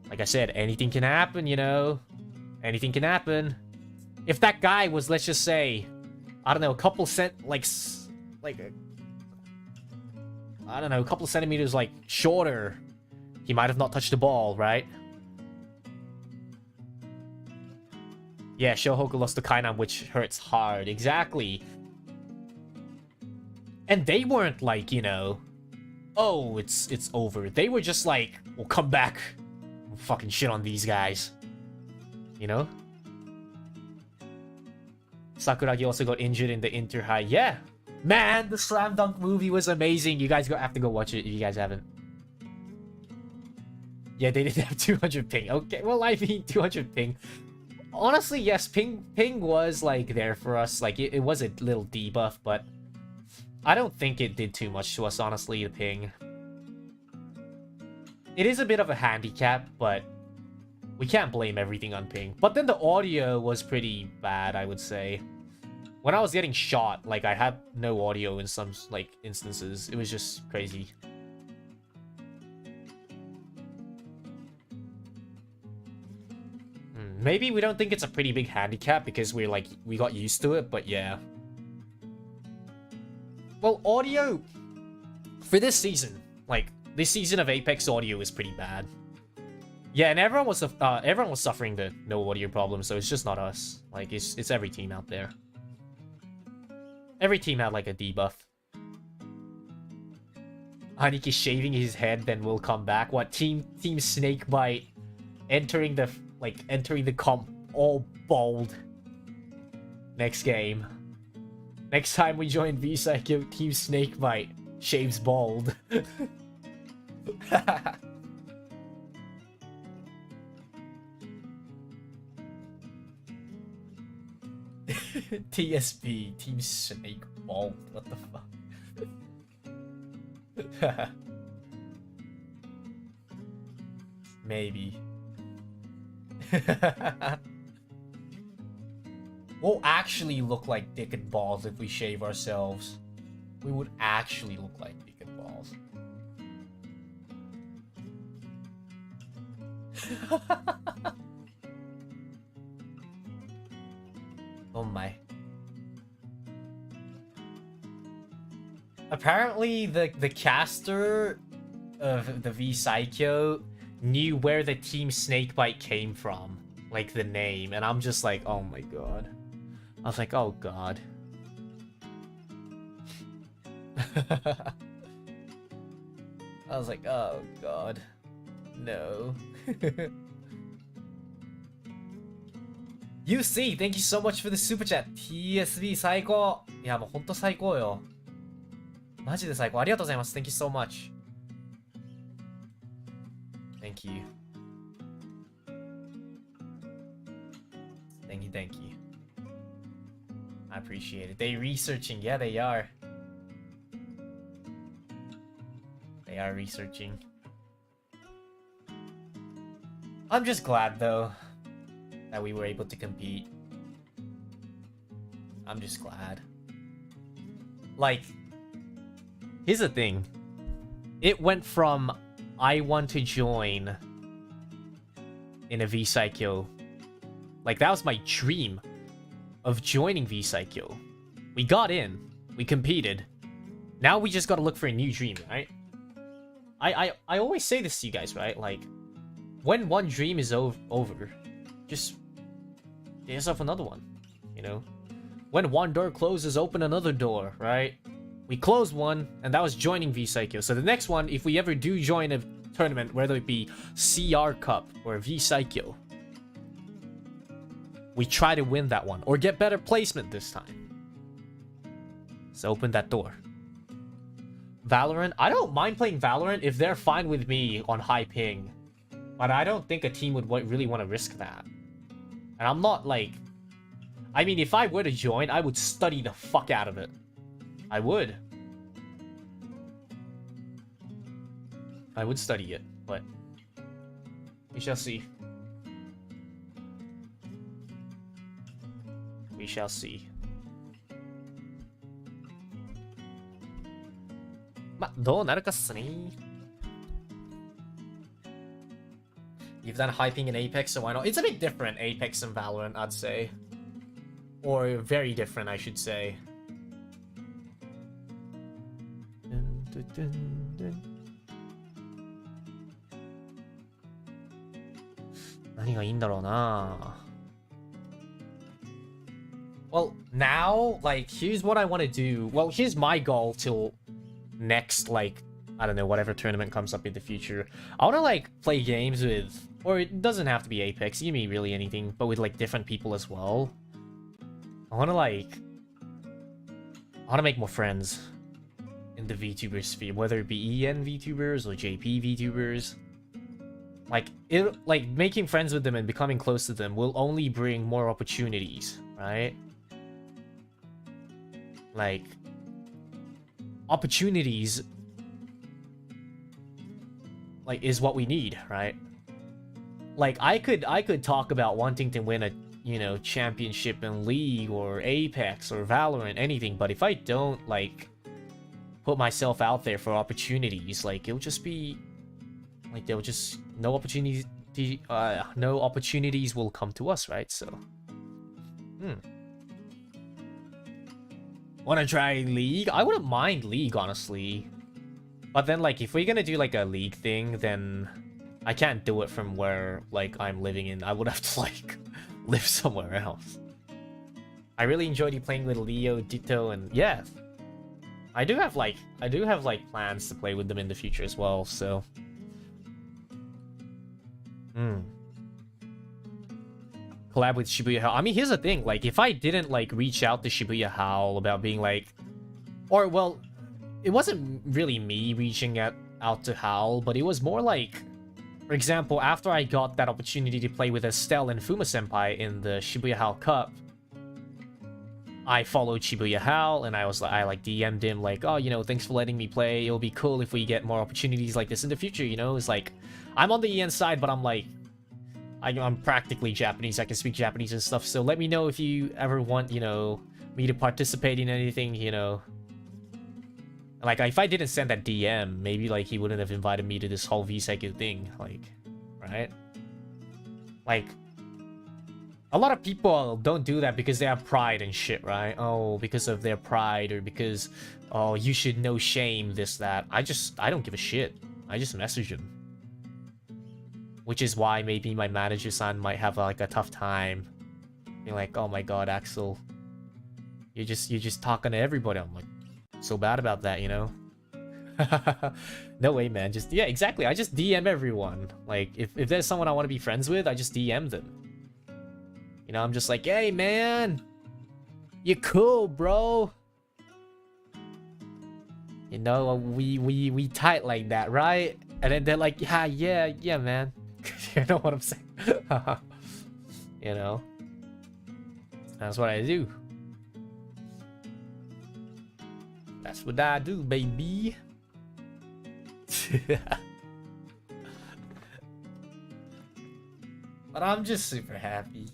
Like I said, anything can happen, you know? Anything can happen. If that guy was, let's just say, I don't know, a couple a couple centimeters, like, shorter, he might have not touched the ball, right? Yeah, Shohoku lost to Kainan, which hurts hard. Exactly. And they weren't like, you know, oh, it's over. They were just like, we'll come back. We'll fucking shit on these guys. You know? Sakuragi also got injured in the Inter High. Yeah. Man, the Slam Dunk movie was amazing. You guys have to go watch it if you guys haven't. Yeah, they didn't have 200 ping. Okay, well, I mean, 200 ping. Honestly, yes, ping was, like, there for us. Like, it was a little debuff, but I don't think it did too much to us, honestly, the ping. It is a bit of a handicap, but we can't blame everything on ping. But then the audio was pretty bad, I would say. When I was getting shot, like, I had no audio in some, like, instances. It was just crazy. Maybe we don't think it's a pretty big handicap because we're, like, we got used to it, but yeah. Well, audio for this season, like, this season of Apex audio is pretty bad. Yeah, and everyone was suffering the no audio problem, so it's just not us. Like, it's every team out there. Every team had, like, a debuff. Haniki shaving his head, then will come back. What, Team Snakebite entering the comp all bald. Next game. Next time we join V-Saikyo, Team Snakebite shaves bald. TSB, Team Snake Bald. What the fuck? Maybe. We'll actually look like dick and balls if we shave ourselves. We would actually look like dick and balls. Oh my. Apparently the caster of the V-Saikyo knew where the Team Snakebite came from. Like the name. And I'm just like, oh my god. I was like, oh god. I was like, oh god. No. UC, thank you so much for the super chat. TSB 最高。いや、もうほんと最高よ。マジで最高。ありがとうございます。Thank you so much. Thank you. Thank you. I appreciate it. They researching. Yeah, they are. They are researching. I'm just glad, though, that we were able to compete. I'm just glad. Like, here's the thing. It went from I want to join in a V-Saikyo. Like, that was my dream of joining V-Saikyo. We got in. We competed. Now we just gotta look for a new dream, right? I always say this to you guys, right? Like, when one dream is over, just get yourself another one, you know? When one door closes, open another door, right? We closed one, and that was joining V-Saikyo. So the next one, if we ever do join a tournament, whether it be CR Cup or V-Saikyo, we try to win that one, or get better placement this time. So open that door. Valorant, I don't mind playing Valorant if they're fine with me on high ping. But I don't think a team would really want to risk that. And I'm not like... I mean, if I were to join, I would study the fuck out of it. I would. I would study it, but... we shall see. We shall see. ま、どうなるかっすね。You've done hyping in Apex, so why not? It's a bit different, Apex and Valorant, I'd say. Or very different, I should say. Well, now, like, here's what I want to do. Well, here's my goal till next, like, I don't know, whatever tournament comes up in the future. I want to, like, play games with, or it doesn't have to be Apex, you mean really anything, but with, like, different people as well. I want to, like, make more friends in the VTuber sphere, whether it be EN VTubers or JP VTubers. Like, making friends with them and becoming close to them will only bring more opportunities, right? Like, opportunities, like, is what we need, right? Like, I could talk about wanting to win a, you know, championship in League or Apex or Valorant, anything, but if I don't, like, put myself out there for opportunities, like, it'll just be, like, there'll just, no opportunities will come to us, right? So, wanna try League? I wouldn't mind League, honestly. But then, like, if we're gonna do, like, a League thing, then I can't do it from where, like, I'm living in. I would have to, like, live somewhere else. I really enjoyed you playing with Leo, Ditto, and yeah. I do have, like, plans to play with them in the future as well, so... Collab with Shibuya Howl. I mean, here's the thing, like, if I didn't, like, reach out to Shibuya Howl about being, like... Or, well, it wasn't really me reaching out to Howl, but it was more like... For example, after I got that opportunity to play with Estelle and Fuma-senpai in the Shibuya Howl Cup, I followed Shibuya Howl, and I DM'd him, like, oh, you know, thanks for letting me play. It'll be cool if we get more opportunities like this in the future, you know? It's like, I'm on the EN side, but I'm like, I'm practically Japanese. I can speak Japanese and stuff, so let me know if you ever want, you know, me to participate in anything, you know. Like, if I didn't send that DM, maybe, like, he wouldn't have invited me to this whole V-Saikyo thing, like, right? Like, a lot of people don't do that because they have pride and shit, right? Oh, because of their pride, or because, oh, you should know shame, this, that. I don't give a shit. I just message him. Which is why maybe my manager-san might have, like, a tough time. Being like, oh my god, Axel. You're just talking to everybody. I'm like, so bad about that, you know? No way, man. Just, yeah, exactly. I just DM everyone. Like, if there's someone I want to be friends with, I just DM them. You know, I'm just like, hey, man, you cool, bro. You know, we tight like that, right? And then they're like, yeah, man. You know what I'm saying? You know, that's what I do. That's what I do, baby. But I'm just super happy.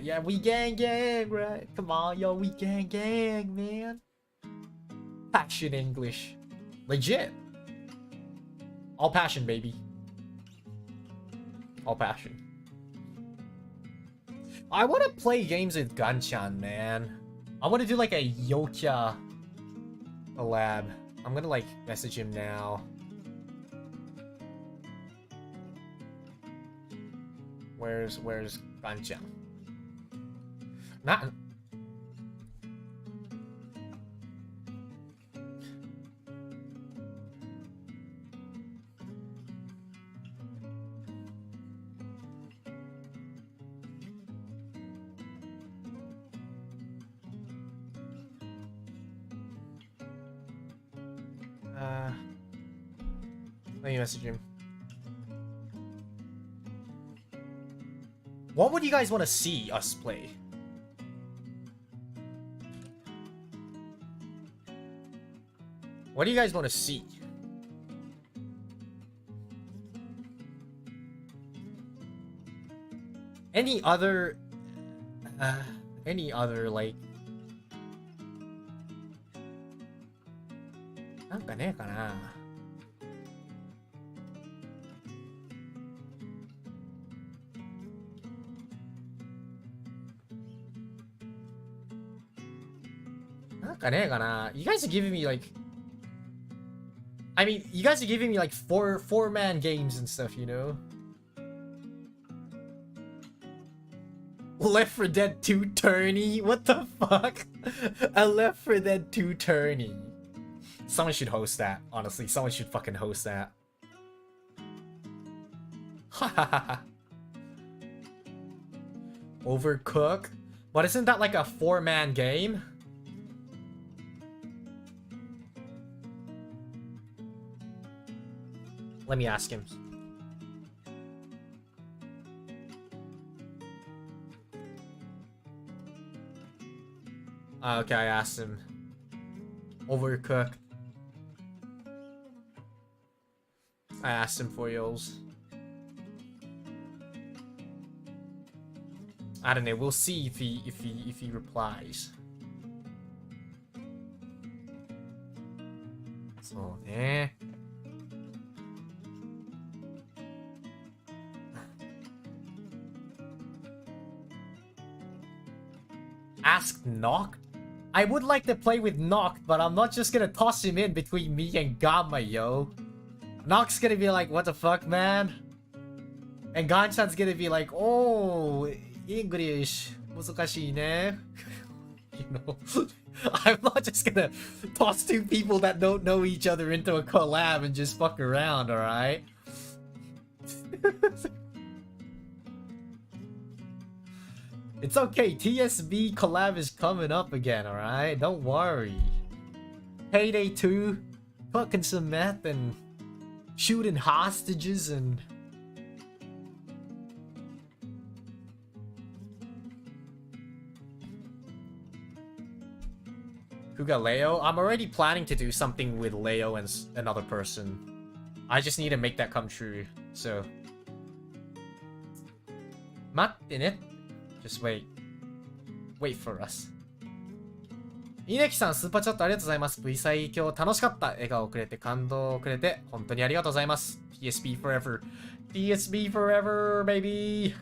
Yeah, we gang, right? Come on, yo, we gang, man. Passion English. Legit. All passion, baby. All passion. I want to play games with Ganchan, man. I want to do like a Yokya collab. I'm gonna like message him now. Where's Ganchan? Not. Let me message him. What would you guys want to see us play? What do you guys want to see? Any other like なんかねえかな。なんかねえかな。You guys are giving me like, I mean, you guys are giving me like four-man games and stuff, you know? Left 4 Dead 2 tourney? What the fuck? A Left 4 Dead 2 tourney. Someone should host that. Honestly, someone should fucking host that. Overcook? But isn't that like a 4-man game? Let me ask him. Okay, I asked him. Overcooked. I asked him for yours. I don't know. We'll see if he replies. So, eh. Ask Noct? I would like to play with Noct, but I'm not just gonna toss him in between me and Gamma, yo. Noct's gonna be like, what the fuck, man? And Ganchan's gonna be like, oh, English, 難しいね. You know, I'm not just gonna toss two people that don't know each other into a collab and just fuck around, alright? It's okay, TSB collab is coming up again, alright? Don't worry. Payday 2, fucking some meth and shooting hostages and... Who got Leo? I'm already planning to do something with Leo and another person. I just need to make that come true, so... 待ってね. Just wait. Wait for us. 稲木さん、スーパーチャットありがとうございます。V-Saikyo楽しかった。笑顔をくれて、感動をくれて、本当にありがとうございます。TSB Forever. TSB Forever, baby!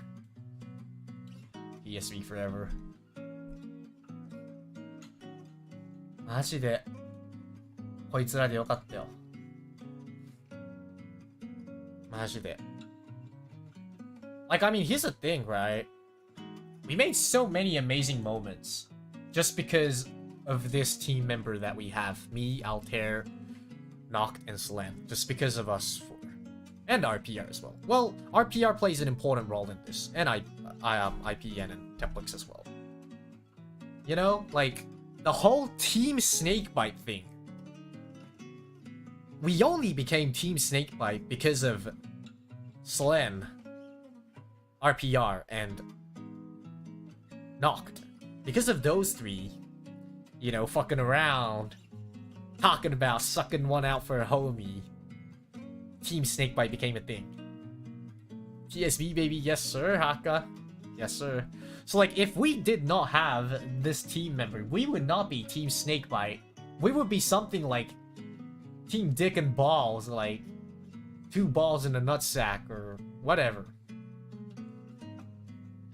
TSB Forever. マジで、こいつらでよかったよ。マジで。Like, I mean, here's the thing, right? We made so many amazing moments just because of this team member that we have. Me, Altair, Noct, and Slam. Just because of us four. And RPR as well. Well, RPR plays an important role in this. And IPN and Templix as well. You know, like, the whole Team Snakebite thing. We only became Team Snakebite because of Slam, RPR, and Noct. Because of those three, you know, fucking around, talking about sucking one out for a homie, Team Snakebite became a thing. TSB, baby, yes sir, Haka. Yes sir. So like, if we did not have this team member, we would not be Team Snakebite. We would be something like Team Dick and Balls, like 2 balls in a nutsack or whatever.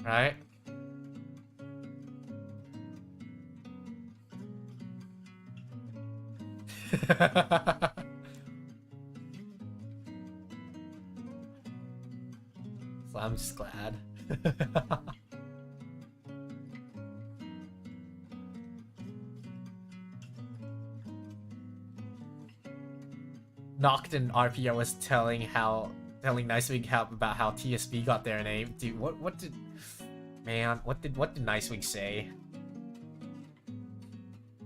Right? So I'm just glad. Nocton RPR was telling Nicewig about how TSB got their name. Dude, what did Nicewig say?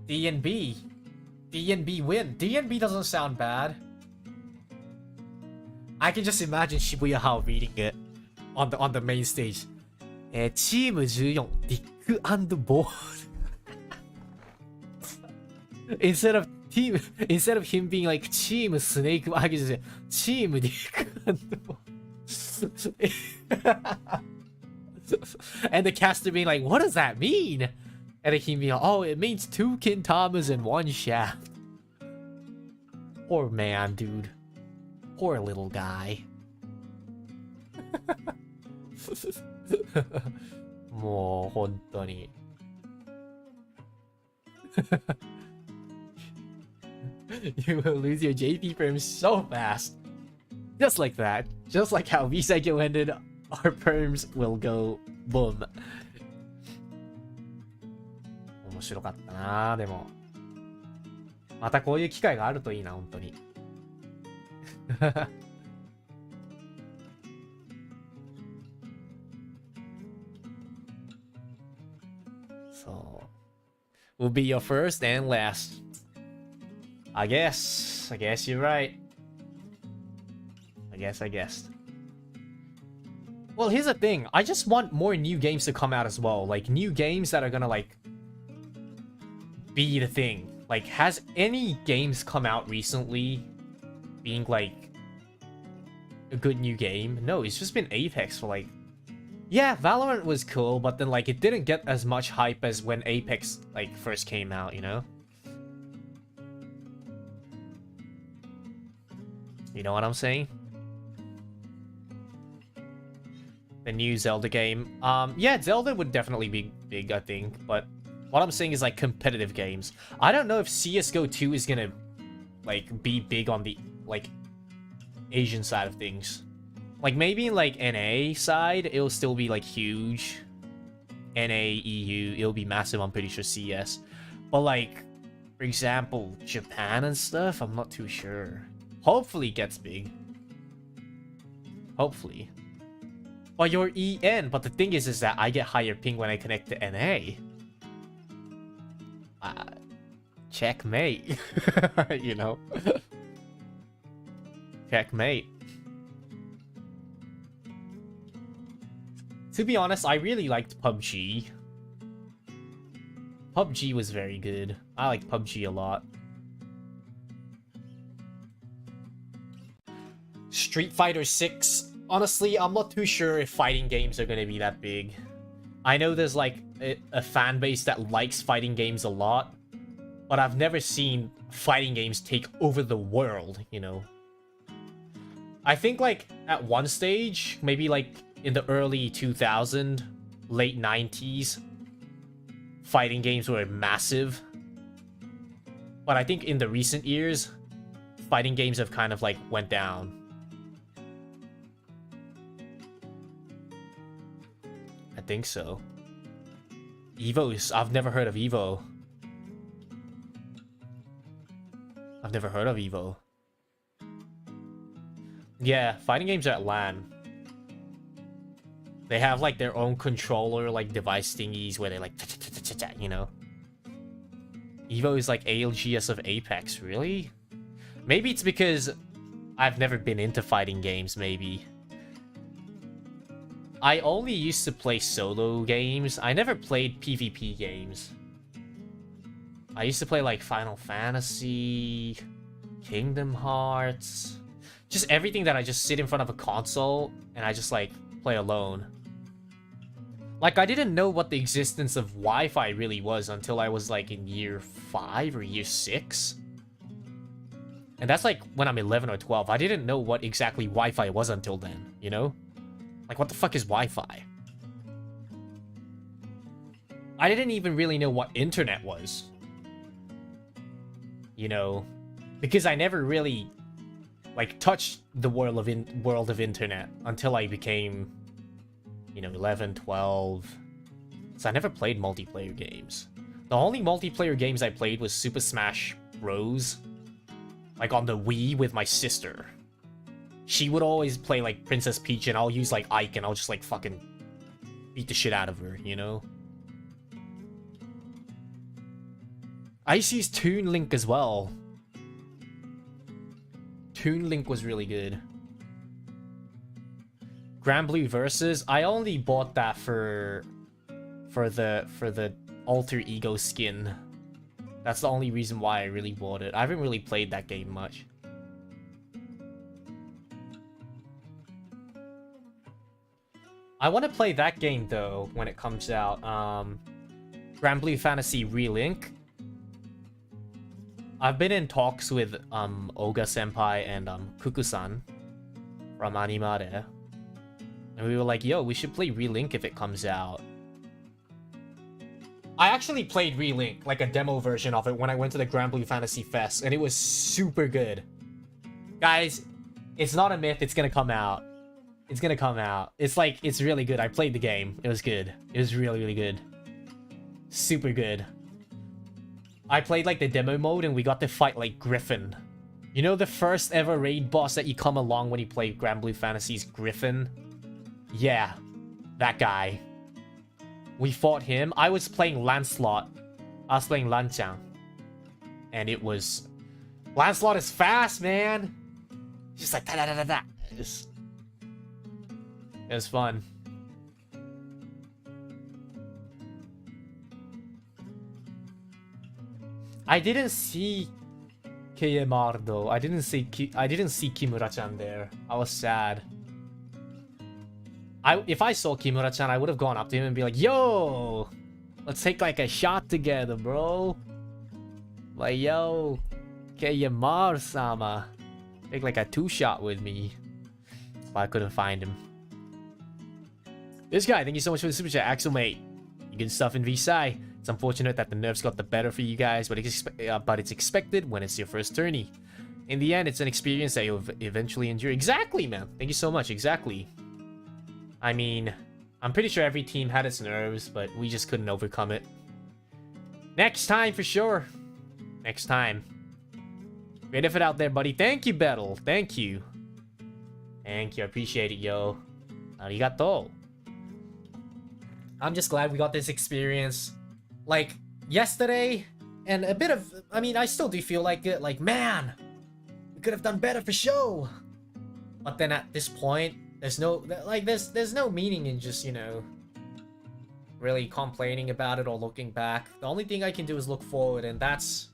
DNB win. DNB doesn't sound bad. I can just imagine Shibuya Hao reading it on the main stage. チーム14 Dick and Ball. Instead of him being like Team Snake, I can just say Team Dick and Ball. And the caster being like, what does that mean? And then him being like, oh, it means 2 Kintamas and 1 shaft. Poor man, dude. Poor little guy. もう本当に。You will lose your JP perms so fast. Just like that. Just like how V-Saikyo ended, our perms will go boom. 面白かったな、でも。またこういう機会があるといいな、本当に。So, will be your first and last. I guess you're right. I guess. Well, here's the thing. I just want more new games to come out as well. Like, new games that are gonna, like, be the thing. Like, has any games come out recently being, like, a good new game? No, it's just been Apex for, like... Yeah, Valorant was cool, but then, like, it didn't get as much hype as when Apex, like, first came out, you know? You know what I'm saying? The new Zelda game. Yeah, Zelda would definitely be big, I think, but what I'm saying is, like, competitive games. I don't know if CSGO 2 is gonna, like, be big on the, like, Asian side of things. Like, maybe in, like, NA side, it'll still be, like, huge. NA, EU, it'll be massive, I'm pretty sure CS. But, like, for example, Japan and stuff, I'm not too sure. Hopefully it gets big. Hopefully. But you're EN, but the thing is that I get higher ping when I connect to NA. Checkmate. You know? Checkmate. To be honest, I really liked PUBG. PUBG was very good. I liked PUBG a lot. Street Fighter 6. Honestly, I'm not too sure if fighting games are gonna be that big. I know there's like a fan base that likes fighting games a lot, but I've never seen fighting games take over the world, you know? I think like at one stage, maybe like in the early 2000s, late 90s, fighting games were massive. But I think in the recent years, fighting games have kind of like went down. I think so. Evo's, I've never heard of Evo. I've never heard of Evo. Yeah, fighting games are at LAN. They have like their own controller, like device thingies where they like, you know. Evo is like ALGS of Apex, really? Maybe it's because I've never been into fighting games, maybe. I only used to play solo games. I never played PvP games. I used to play like Final Fantasy, Kingdom Hearts, just everything that I just sit in front of a console and I just like play alone. Like, I didn't know what the existence of Wi-Fi really was until I was like in year 5 or year 6. And that's like when I'm 11 or 12. I didn't know what exactly Wi-Fi was until then, you know? Like, what the fuck is Wi-Fi? I didn't even really know what internet was. You know? Because I never really, like, touched the world of internet until I became you know, 11, 12. So I never played multiplayer games. The only multiplayer games I played was Super Smash Bros. Like on the Wii with my sister. She would always play like Princess Peach and I'll use like Ike and I'll just like fucking beat the shit out of her, you know? I used to use Toon Link as well. Toon Link was really good. Grand Blue Versus, I only bought that for the alter ego skin. That's the only reason why I really bought it. I haven't really played that game much. I want to play that game though when it comes out. Grand Blue Fantasy Relink. I've been in talks with Oga Senpai and Kuku-san from Animare. And we were like, yo, we should play Relink if it comes out. I actually played Relink, like a demo version of it, when I went to the Grand Blue Fantasy Fest, and it was super good. Guys, it's not a myth, it's gonna come out. It's gonna come out. It's like, it's really good. I played the game. It was good. It was really, really good. Super good. I played like the demo mode and we got to fight like Griffin. You know the first ever raid boss that you come along when you play Grand Blue Fantasy's Griffin? Yeah, that guy. We fought him. I was playing Lancelot. I was playing Lanchan. And it was... Lancelot is fast, man! Just like da-da-da-da-da. It was fun. I didn't see KMR though. I didn't see Kimura-chan there. I was sad. If I saw Kimura-chan, I would have gone up to him and be like, yo, let's take like a shot together, bro. Like, yo, KMR-sama, take like a 2-shot with me. But I couldn't find him. This guy, thank you so much for the super chat. Axel, mate, you good stuff in V-Sai. It's unfortunate that the nerfs got the better for you guys, but it's expected when it's your first tourney. In the end, it's an experience that you'll eventually endure. Exactly, man. Thank you so much. Exactly. I mean, I'm pretty sure every team had its nerves, but we just couldn't overcome it. Next time, for sure. Next time. Great effort out there, buddy. Thank you, Battle. Thank you. Thank you. I appreciate it, yo. Arigato. I'm just glad we got this experience. Like, yesterday, and a bit of... I mean, I still do feel like it. Like, man, we could have done better for show. But then at this point, there's no... Like, there's no meaning in just, you know, really complaining about it or looking back. The only thing I can do is look forward, and that's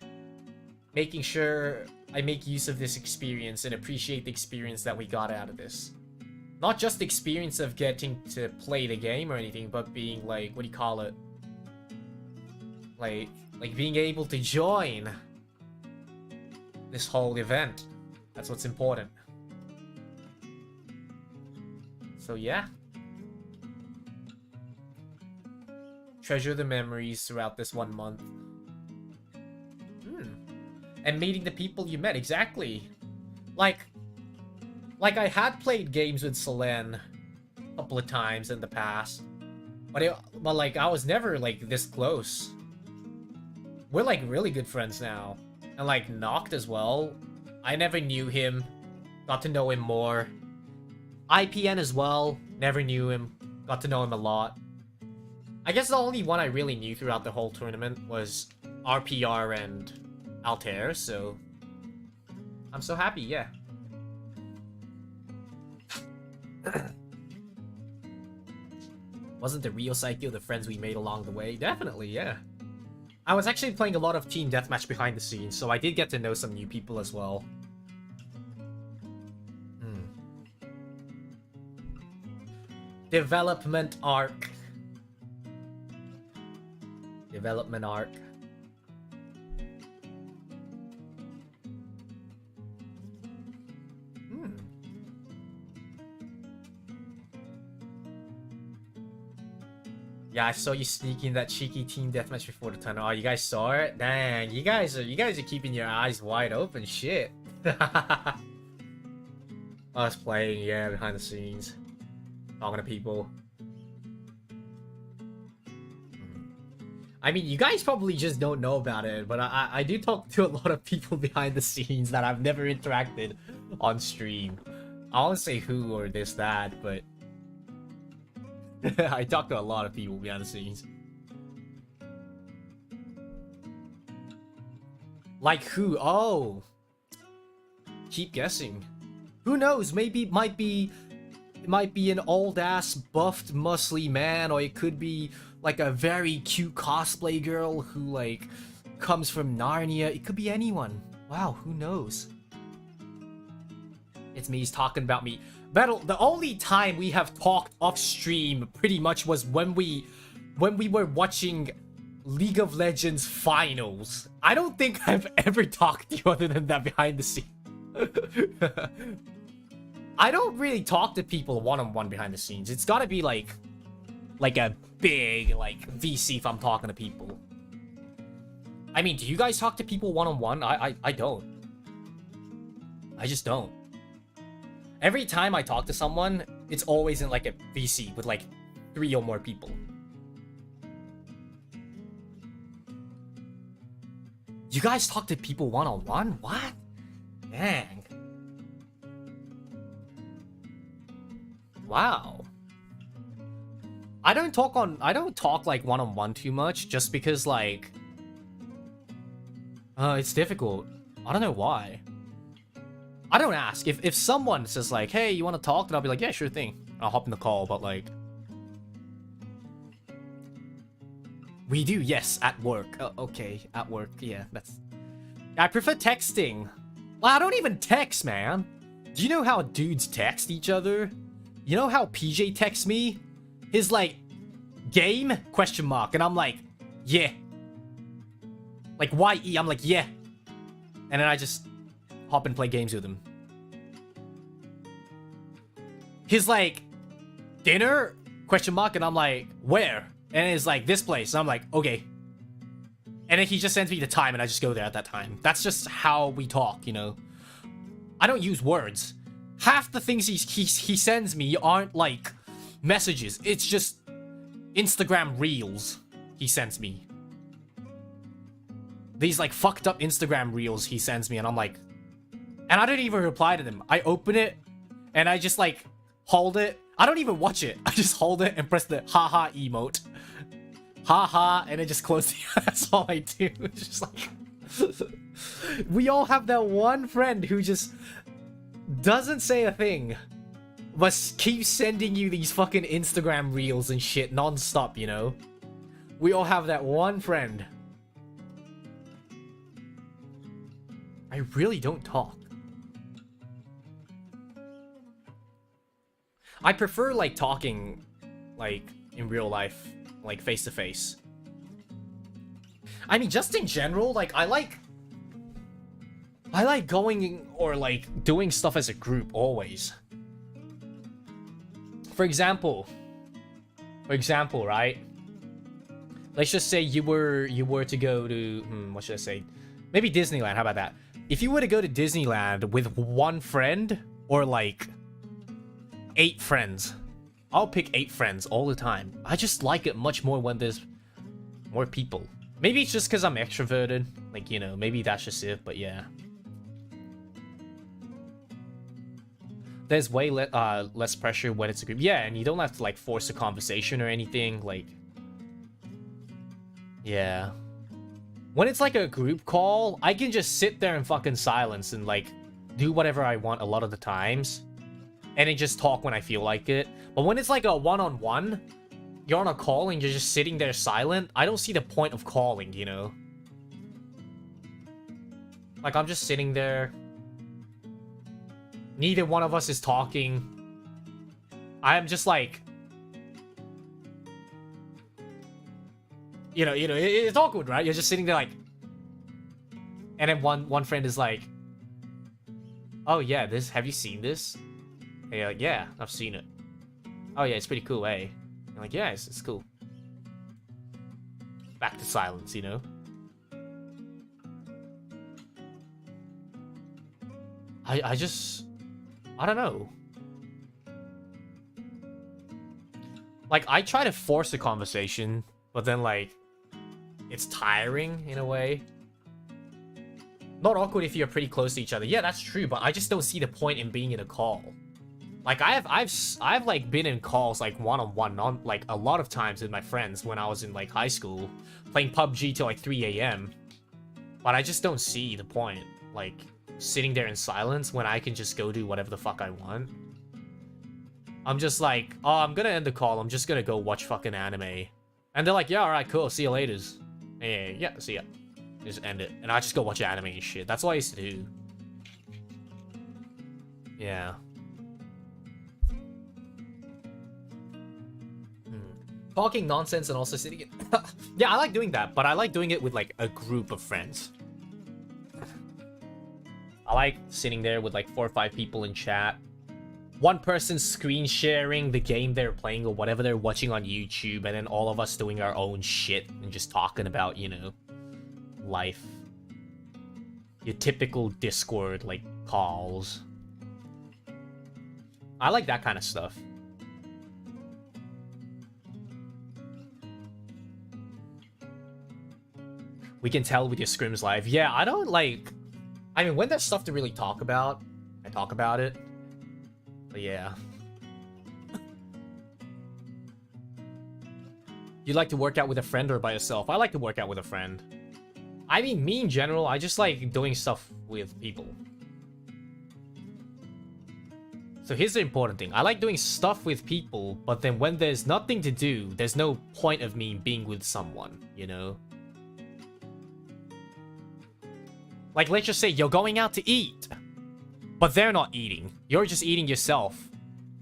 making sure I make use of this experience and appreciate the experience that we got out of this. Not just the experience of getting to play the game or anything, but being like, what do you call it? Like being able to join this whole event. That's what's important. So yeah. Treasure the memories throughout this 1 month. And meeting the people you met, exactly. Like I had played games with Selene a couple of times in the past, but like I was never like this close. We're like really good friends now, and like Noct as well. I never knew him, got to know him more. IPN as well, never knew him, got to know him a lot. I guess the only one I really knew throughout the whole tournament was RPR and Altair, so I'm so happy, yeah. Wasn't the V-Saikyo the friends we made along the way? Definitely, yeah. I was actually playing a lot of Team Deathmatch behind the scenes, so I did get to know some new people as well. Development arc. Development arc. Yeah, I saw you sneaking that cheeky team deathmatch before the tournament. Oh, you guys saw it? Dang, you guys are keeping your eyes wide open. Shit. I was playing, yeah, behind the scenes, talking to people. I mean, you guys probably just don't know about it, but I do talk to a lot of people behind the scenes that I've never interacted on stream. I won't say who or this, that, but I talk to a lot of people behind the scenes. Like who? Oh. Keep guessing. Who knows? Maybe it might be an old-ass, buffed, muscly man, or it could be like a very cute cosplay girl who like comes from Narnia. It could be anyone. Wow, who knows? It's me, he's talking about me. Battle, the only time we have talked off stream pretty much was when we were watching League of Legends finals. I don't think I've ever talked to you other than that behind the scene. I don't really talk to people one-on-one behind the scenes. It's gotta be like a big like VC if I'm talking to people. I mean, do you guys talk to people one-on-one? I don't. I just don't. Every time I talk to someone, it's always in like a VC with like 3 or more people. You guys talk to people one-on-one? What? Dang. Wow. I don't talk like one-on-one too much just because like it's difficult. I don't know why. I don't ask. If someone says like, hey, you want to talk? Then I'll be like, yeah, sure thing. I'll hop in the call, but like we do, yes, at work. Okay, at work, yeah, that's... I prefer texting. Well, I don't even text, man. Do you know how dudes text each other? You know how PJ texts me? His, like, game? Question mark. And I'm like, yeah. Like, YE, I'm like, yeah. And then I just hop and play games with him. His, like, dinner? Question mark. And I'm like, where? And it's like, this place. And I'm like, okay. And then he just sends me the time and I just go there at that time. That's just how we talk, you know? I don't use words. Half the things he sends me aren't like messages. It's just Instagram reels he sends me. These like fucked up Instagram reels he sends me and I'm like... And I don't even reply to them. I open it and I just like hold it. I don't even watch it. I just hold it and press the haha emote. Haha, and then just close the... That's all I do. It's just like... We all have that one friend who just doesn't say a thing, but keeps sending you these fucking Instagram reels and shit non-stop, you know? We all have that one friend. I really don't talk. I prefer, like, talking, like, in real life, like, face-to-face. I mean, just in general, like, I like going or, like, doing stuff as a group, always. For example, right? Let's just say you were to go to, what should I say? Maybe Disneyland, how about that? If you were to go to Disneyland with one friend, or, like, 8 friends, I'll pick 8 friends all the time. I just like it much more when there's more people. Maybe it's just because I'm extroverted. Like, you know, maybe that's just it, but yeah. There's way less pressure when it's a group. Yeah, and you don't have to, like, force a conversation or anything. Like, yeah. When it's, like, a group call, I can just sit there in fucking silence and, like, do whatever I want a lot of the times. And then just talk when I feel like it. But when it's, like, a one-on-one, you're on a call and you're just sitting there silent, I don't see the point of calling, you know? Like, I'm just sitting there. Neither one of us is talking. I'm just like... You know, it's awkward, right? You're just sitting there like... And then one friend is like... Oh yeah, have you seen this? And you're like, yeah, I've seen it. Oh yeah, it's pretty cool, eh? I'm like, yeah, it's cool. Back to silence, you know? I don't know. Like, I try to force a conversation, but then, like, it's tiring in a way. Not awkward if you're pretty close to each other. Yeah, that's true, but I just don't see the point in being in a call. Like I've like been in calls like one-on-one on like a lot of times with my friends when I was in like high school, playing PUBG till like 3 a.m. But I just don't see the point, like sitting there in silence when I can just go do whatever the fuck I want. I'm just like, oh, I'm gonna end the call. I'm just gonna go watch fucking anime. And they're like, yeah, alright, cool, see you later. Yeah, see ya. Just end it. And I just go watch anime and shit. That's what I used to do. Yeah. Talking nonsense and also sitting in... Yeah, I like doing that, but I like doing it with like a group of friends. I like sitting there with like 4 or 5 people in chat. One person screen sharing the game they're playing or whatever they're watching on YouTube, and then all of us doing our own shit and just talking about, you know, life. Your typical Discord, like, calls. I like that kind of stuff. We can tell with your scrims live. Yeah, I don't like... I mean, when there's stuff to really talk about, I talk about it. But yeah. You like to work out with a friend or by yourself? I like to work out with a friend. I mean, me in general, I just like doing stuff with people. So here's the important thing. I like doing stuff with people, but then when there's nothing to do, there's no point of me being with someone, you know? Like, let's just say you're going out to eat, but they're not eating. You're just eating yourself,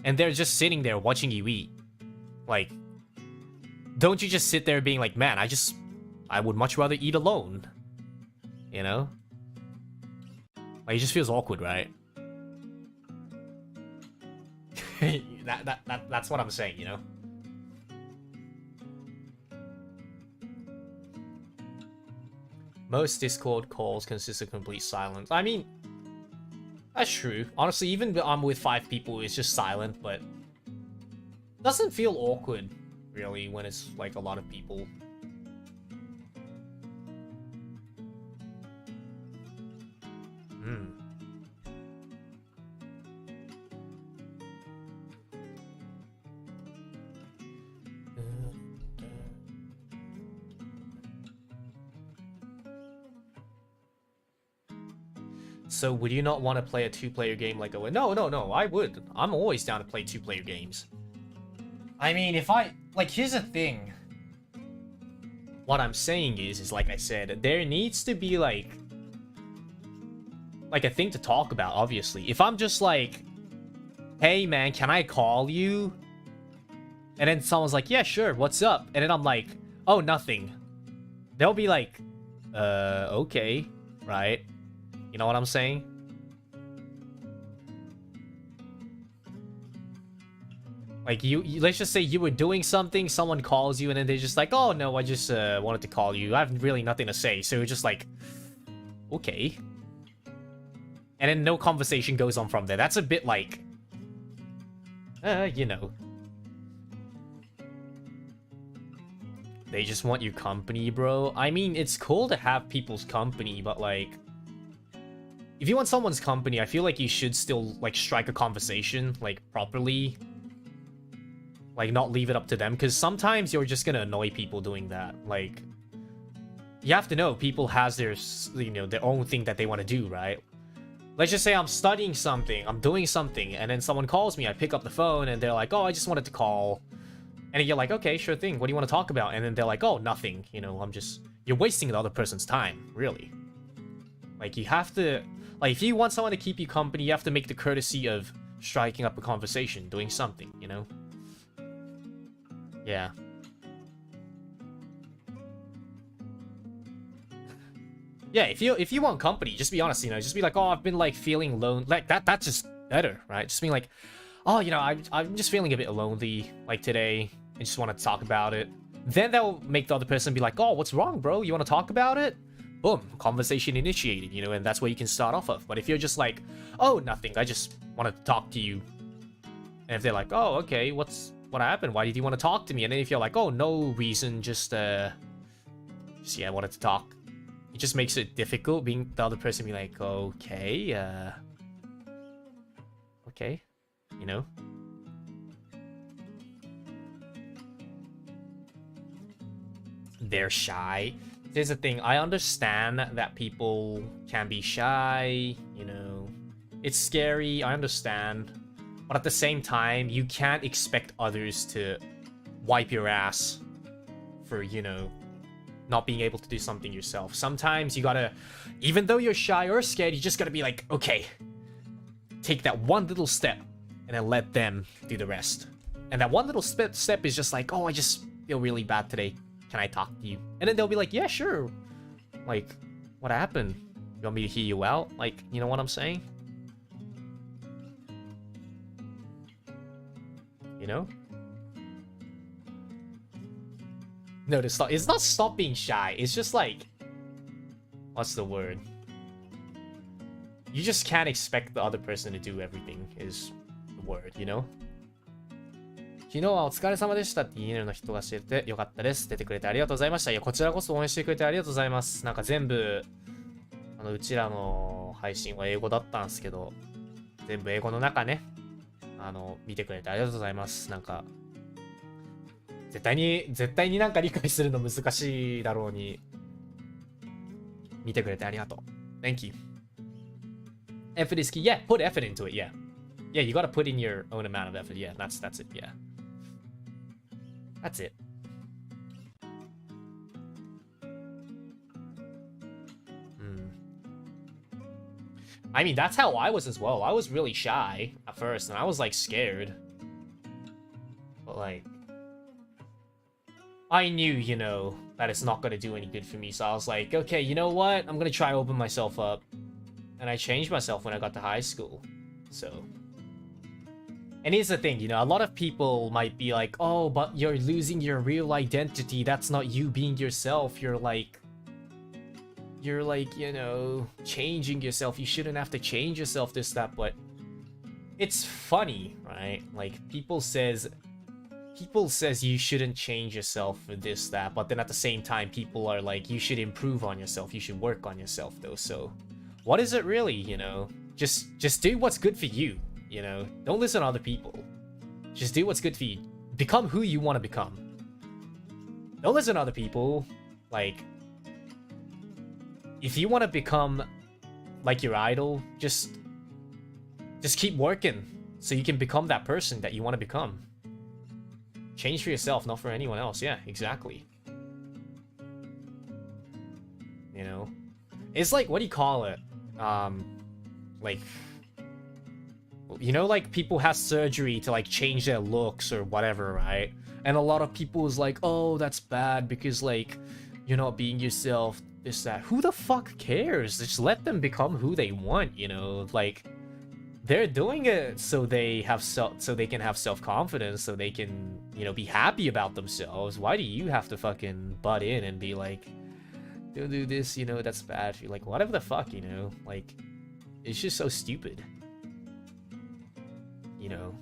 and they're just sitting there watching you eat. Like, don't you just sit there being like, man, I would much rather eat alone. You know? Like, it just feels awkward, right? That's what I'm saying, you know? Most Discord calls consist of complete silence. I mean, that's true. Honestly, even I'm with 5 people, it's just silent, but doesn't feel awkward, really, when it's like a lot of people. So would you not want to play a 2-player game like a... No, I would. I'm always down to play 2-player games. I mean, if I... Like, here's the thing. What I'm saying is like I said, there needs to be, like a thing to talk about, obviously. If I'm just like, hey, man, can I call you? And then someone's like, yeah, sure, what's up? And then I'm like, oh, nothing. They'll be like, okay, right? You know what I'm saying? Like, let's just say you were doing something, someone calls you, and then they're just like, oh, no, I just wanted to call you. I have really nothing to say. So you're just like, okay. And then no conversation goes on from there. That's a bit like, you know. They just want your company, bro. I mean, it's cool to have people's company, but like, if you want someone's company, I feel like you should still, like, strike a conversation, like, properly. Like, not leave it up to them, because sometimes you're just gonna annoy people doing that. Like, you have to know, people has their, you know, their own thing that they want to do, right? Let's just say I'm studying something, I'm doing something, and then someone calls me, I pick up the phone, and they're like, oh, I just wanted to call. And then you're like, okay, sure thing, what do you want to talk about? And then they're like, oh, nothing, you know, you're wasting the other person's time, really. Like, you have to... Like, if you want someone to keep you company, you have to make the courtesy of striking up a conversation, doing something, you know? Yeah. Yeah, if you want company, just be honest, you know, just be like, oh, I've been, like, feeling lonely. Like, that's just better, right? Just being like, oh, you know, I'm just feeling a bit lonely, like, today, and just want to talk about it. Then that'll make the other person be like, oh, what's wrong, bro? You want to talk about it? Boom, conversation initiated, you know, and that's where you can start off of. But if you're just like, oh, nothing, I just want to talk to you. And if they're like, oh, okay, what happened? Why did you want to talk to me? And then if you're like, oh, no reason, just Just, yeah, I wanted to talk. It just makes it difficult being the other person be like, okay, okay, you know? They're shy. Here's the thing, I understand that people can be shy, you know, it's scary, I understand. But at the same time, you can't expect others to wipe your ass for, you know, not being able to do something yourself. Sometimes you gotta, even though you're shy or scared, you just gotta be like, okay, take that one little step and then let them do the rest. And that one little step is just like, oh, I just feel really bad today. Can I talk to you? And then they'll be like, yeah, sure. Like, what happened? You want me to hear you out? Like, you know what I'm saying? You know? No, it's not stop being shy. It's just like, what's the word? You just can't expect the other person to do everything is the word, you know? 昨日はお疲れ様でしたっていいねの人が教えてよかったです。出てくれてありがとうございました。いや、こちらこそ応援してくれてありがとうございます。なんか全部、うちらの配信は英語だったんですけど、全部英語の中ね、見てくれてありがとうございます。なんか、絶対になんか理解するの難しいだろうに、見てくれてありがとう。Thank you. Effort is key. Yeah, put effort into it, yeah. Yeah, you gotta put in your own amount of effort. Yeah, that's it, yeah. That's it. I mean, that's how I was as well. I was really shy at first, and I was, like, scared. But, like, I knew, you know, that it's not gonna do any good for me, so I was like, okay, you know what? I'm gonna try to open myself up. And I changed myself when I got to high school, so... And here's the thing, you know, a lot of people might be like, oh, but you're losing your real identity. That's not you being yourself. You're like, you know, changing yourself. You shouldn't have to change yourself, this, that, but it's funny, right? Like, people says you shouldn't change yourself for this, that, but then at the same time, people are like, you should improve on yourself. You should work on yourself, though. So what is it really, you know? Just do what's good for you. You know, don't listen to other people. Just do what's good for you. Become who you want to become. Don't listen to other people. Like, if you want to become like your idol, just keep working so you can become that person that you want to become. Change for yourself, not for anyone else. Yeah, exactly. You know, it's like, what do you call it? Like, you know, like, people have surgery to, like, change their looks or whatever, right? And a lot of people is like, oh, that's bad because, like, you're not being yourself, this, that. Who the fuck cares? Just let them become who they want, you know? Like, they're doing it so they can have self-confidence, so they can, you know, be happy about themselves. Why do you have to fucking butt in and be like, don't do this, you know, that's bad. You're like, whatever the fuck, you know? Like, it's just so stupid. You know,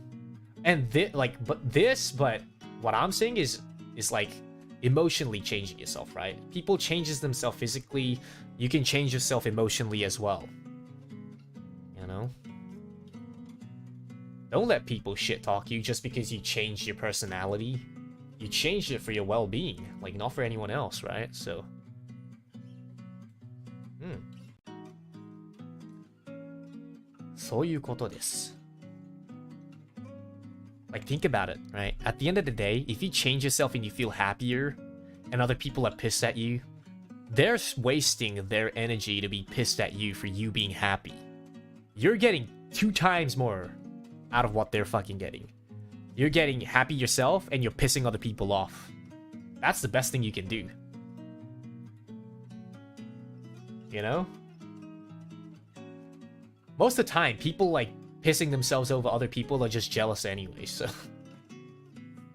and but what I'm saying is like emotionally changing yourself, right? People changes themselves physically, you can change yourself emotionally as well. You know, don't let people shit talk you just because you changed your personality. You changed it for your well-being, like, not for anyone else, right? Soそういうことです。Like, think about it, right? At the end of the day, if you change yourself and you feel happier, and other people are pissed at you, they're wasting their energy to be pissed at you for you being happy. You're getting 2 times more out of what they're fucking getting. You're getting happy yourself, and you're pissing other people off. That's the best thing you can do. You know? Most of the time, people, like, pissing themselves over other people are just jealous anyway, so...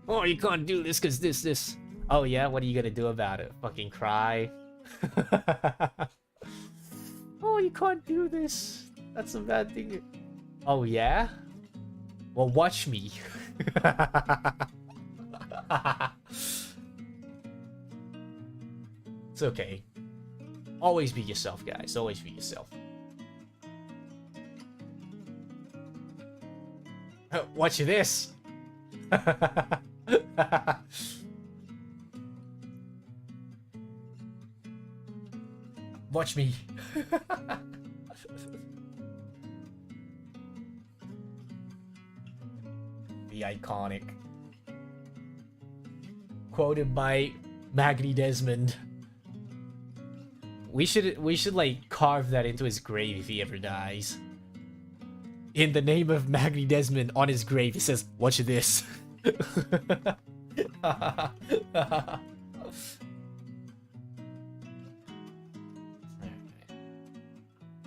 Oh, you can't do this because this. Oh yeah, what are you gonna do about it? Fucking cry? Oh, you can't do this. That's a bad thing. Oh yeah? Well, watch me. It's okay. Always be yourself, guys. Always be yourself. Watch this. Watch me. The iconic. Quoted by Magni Desmond. We should like carve that into his grave if he ever dies. In the name of Magni Desmond, on his grave he says, "Watch this." Well,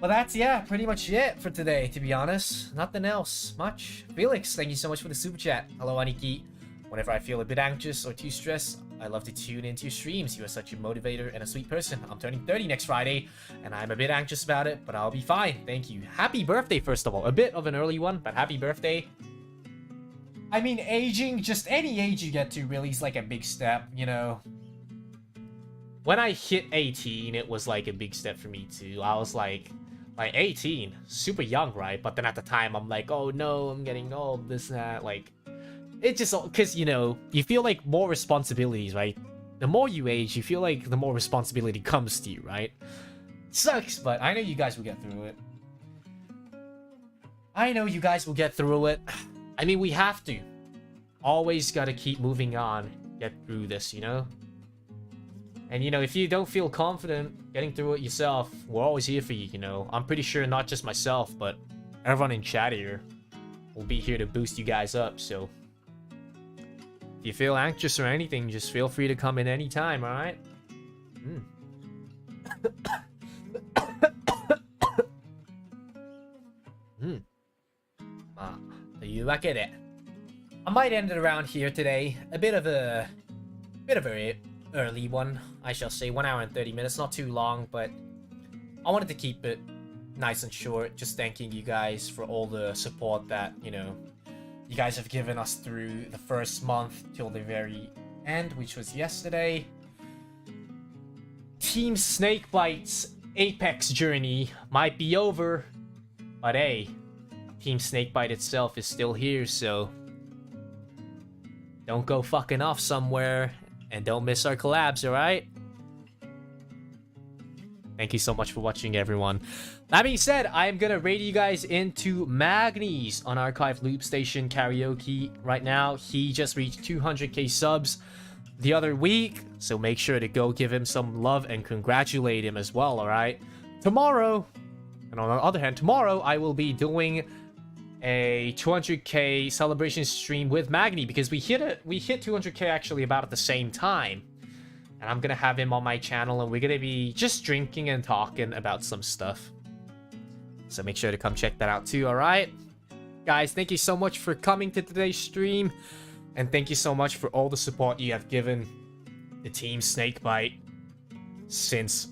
that's, yeah, pretty much it for today, to be honest. Nothing else much. Felix, thank you so much for the super chat. Hello, Aniki. Whenever I feel a bit anxious or too stressed, I love to tune into your streams. You are such a motivator and a sweet person. I'm turning 30 next Friday, and I'm a bit anxious about it, but I'll be fine. Thank you. Happy birthday, first of all. A bit of an early one, but happy birthday. I mean, aging, just any age you get to really is like a big step, you know? When I hit 18, it was like a big step for me too. I was like 18, super young, right? But then at the time, I'm like, oh no, I'm getting old, this, that, like... It just, because, you know, you feel like more responsibilities, right? The more you age, you feel like the more responsibility comes to you, right? Sucks, but I know you guys will get through it. I know you guys will get through it. I mean, we have to. Always gotta keep moving on, get through this, you know? And, you know, if you don't feel confident getting through it yourself, we're always here for you, you know? I'm pretty sure not just myself, but everyone in chat here will be here to boost you guys up, so... If you feel anxious or anything, just feel free to come in anytime, alright? Toいうわけで I might end it around here today. A bit of a early one, I shall say. 1 hour and 30 minutes, not too long, but I wanted to keep it nice and short. Just thanking you guys for all the support that, you know, you guys have given us through the first month till the very end, which was yesterday. Team Snakebite's Apex journey might be over, but hey, Team Snakebite itself is still here, so don't go fucking off somewhere and don't miss our collabs, alright? Thank you so much for watching, everyone. That being said, I am gonna raid you guys into Magni's Unarchived Loop Station Karaoke right now. He just reached 200k subs the other week, so make sure to go give him some love and congratulate him as well, alright? Tomorrow, and on the other hand, tomorrow I will be doing a 200k celebration stream with Magni because we hit 200k actually about at the same time. And I'm gonna have him on my channel, and we're gonna be just drinking and talking about some stuff. So make sure to come check that out too, alright? Guys, thank you so much for coming to today's stream. And thank you so much for all the support you have given the Team Snakebite since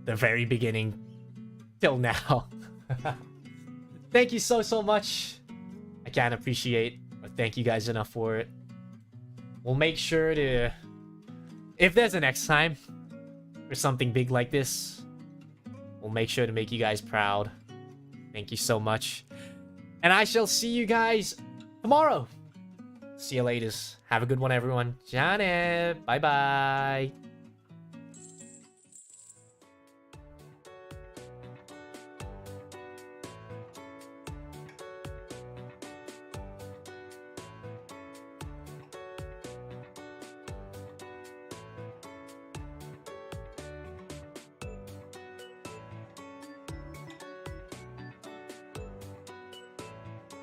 the very beginning till now. Thank you so much. I can't appreciate or thank you guys enough for it. We'll make sure to... If there's a next time for something big like this, we'll make sure to make you guys proud. Thank you so much. And I shall see you guys tomorrow. See you later. Have a good one, everyone. Jane. Bye-bye.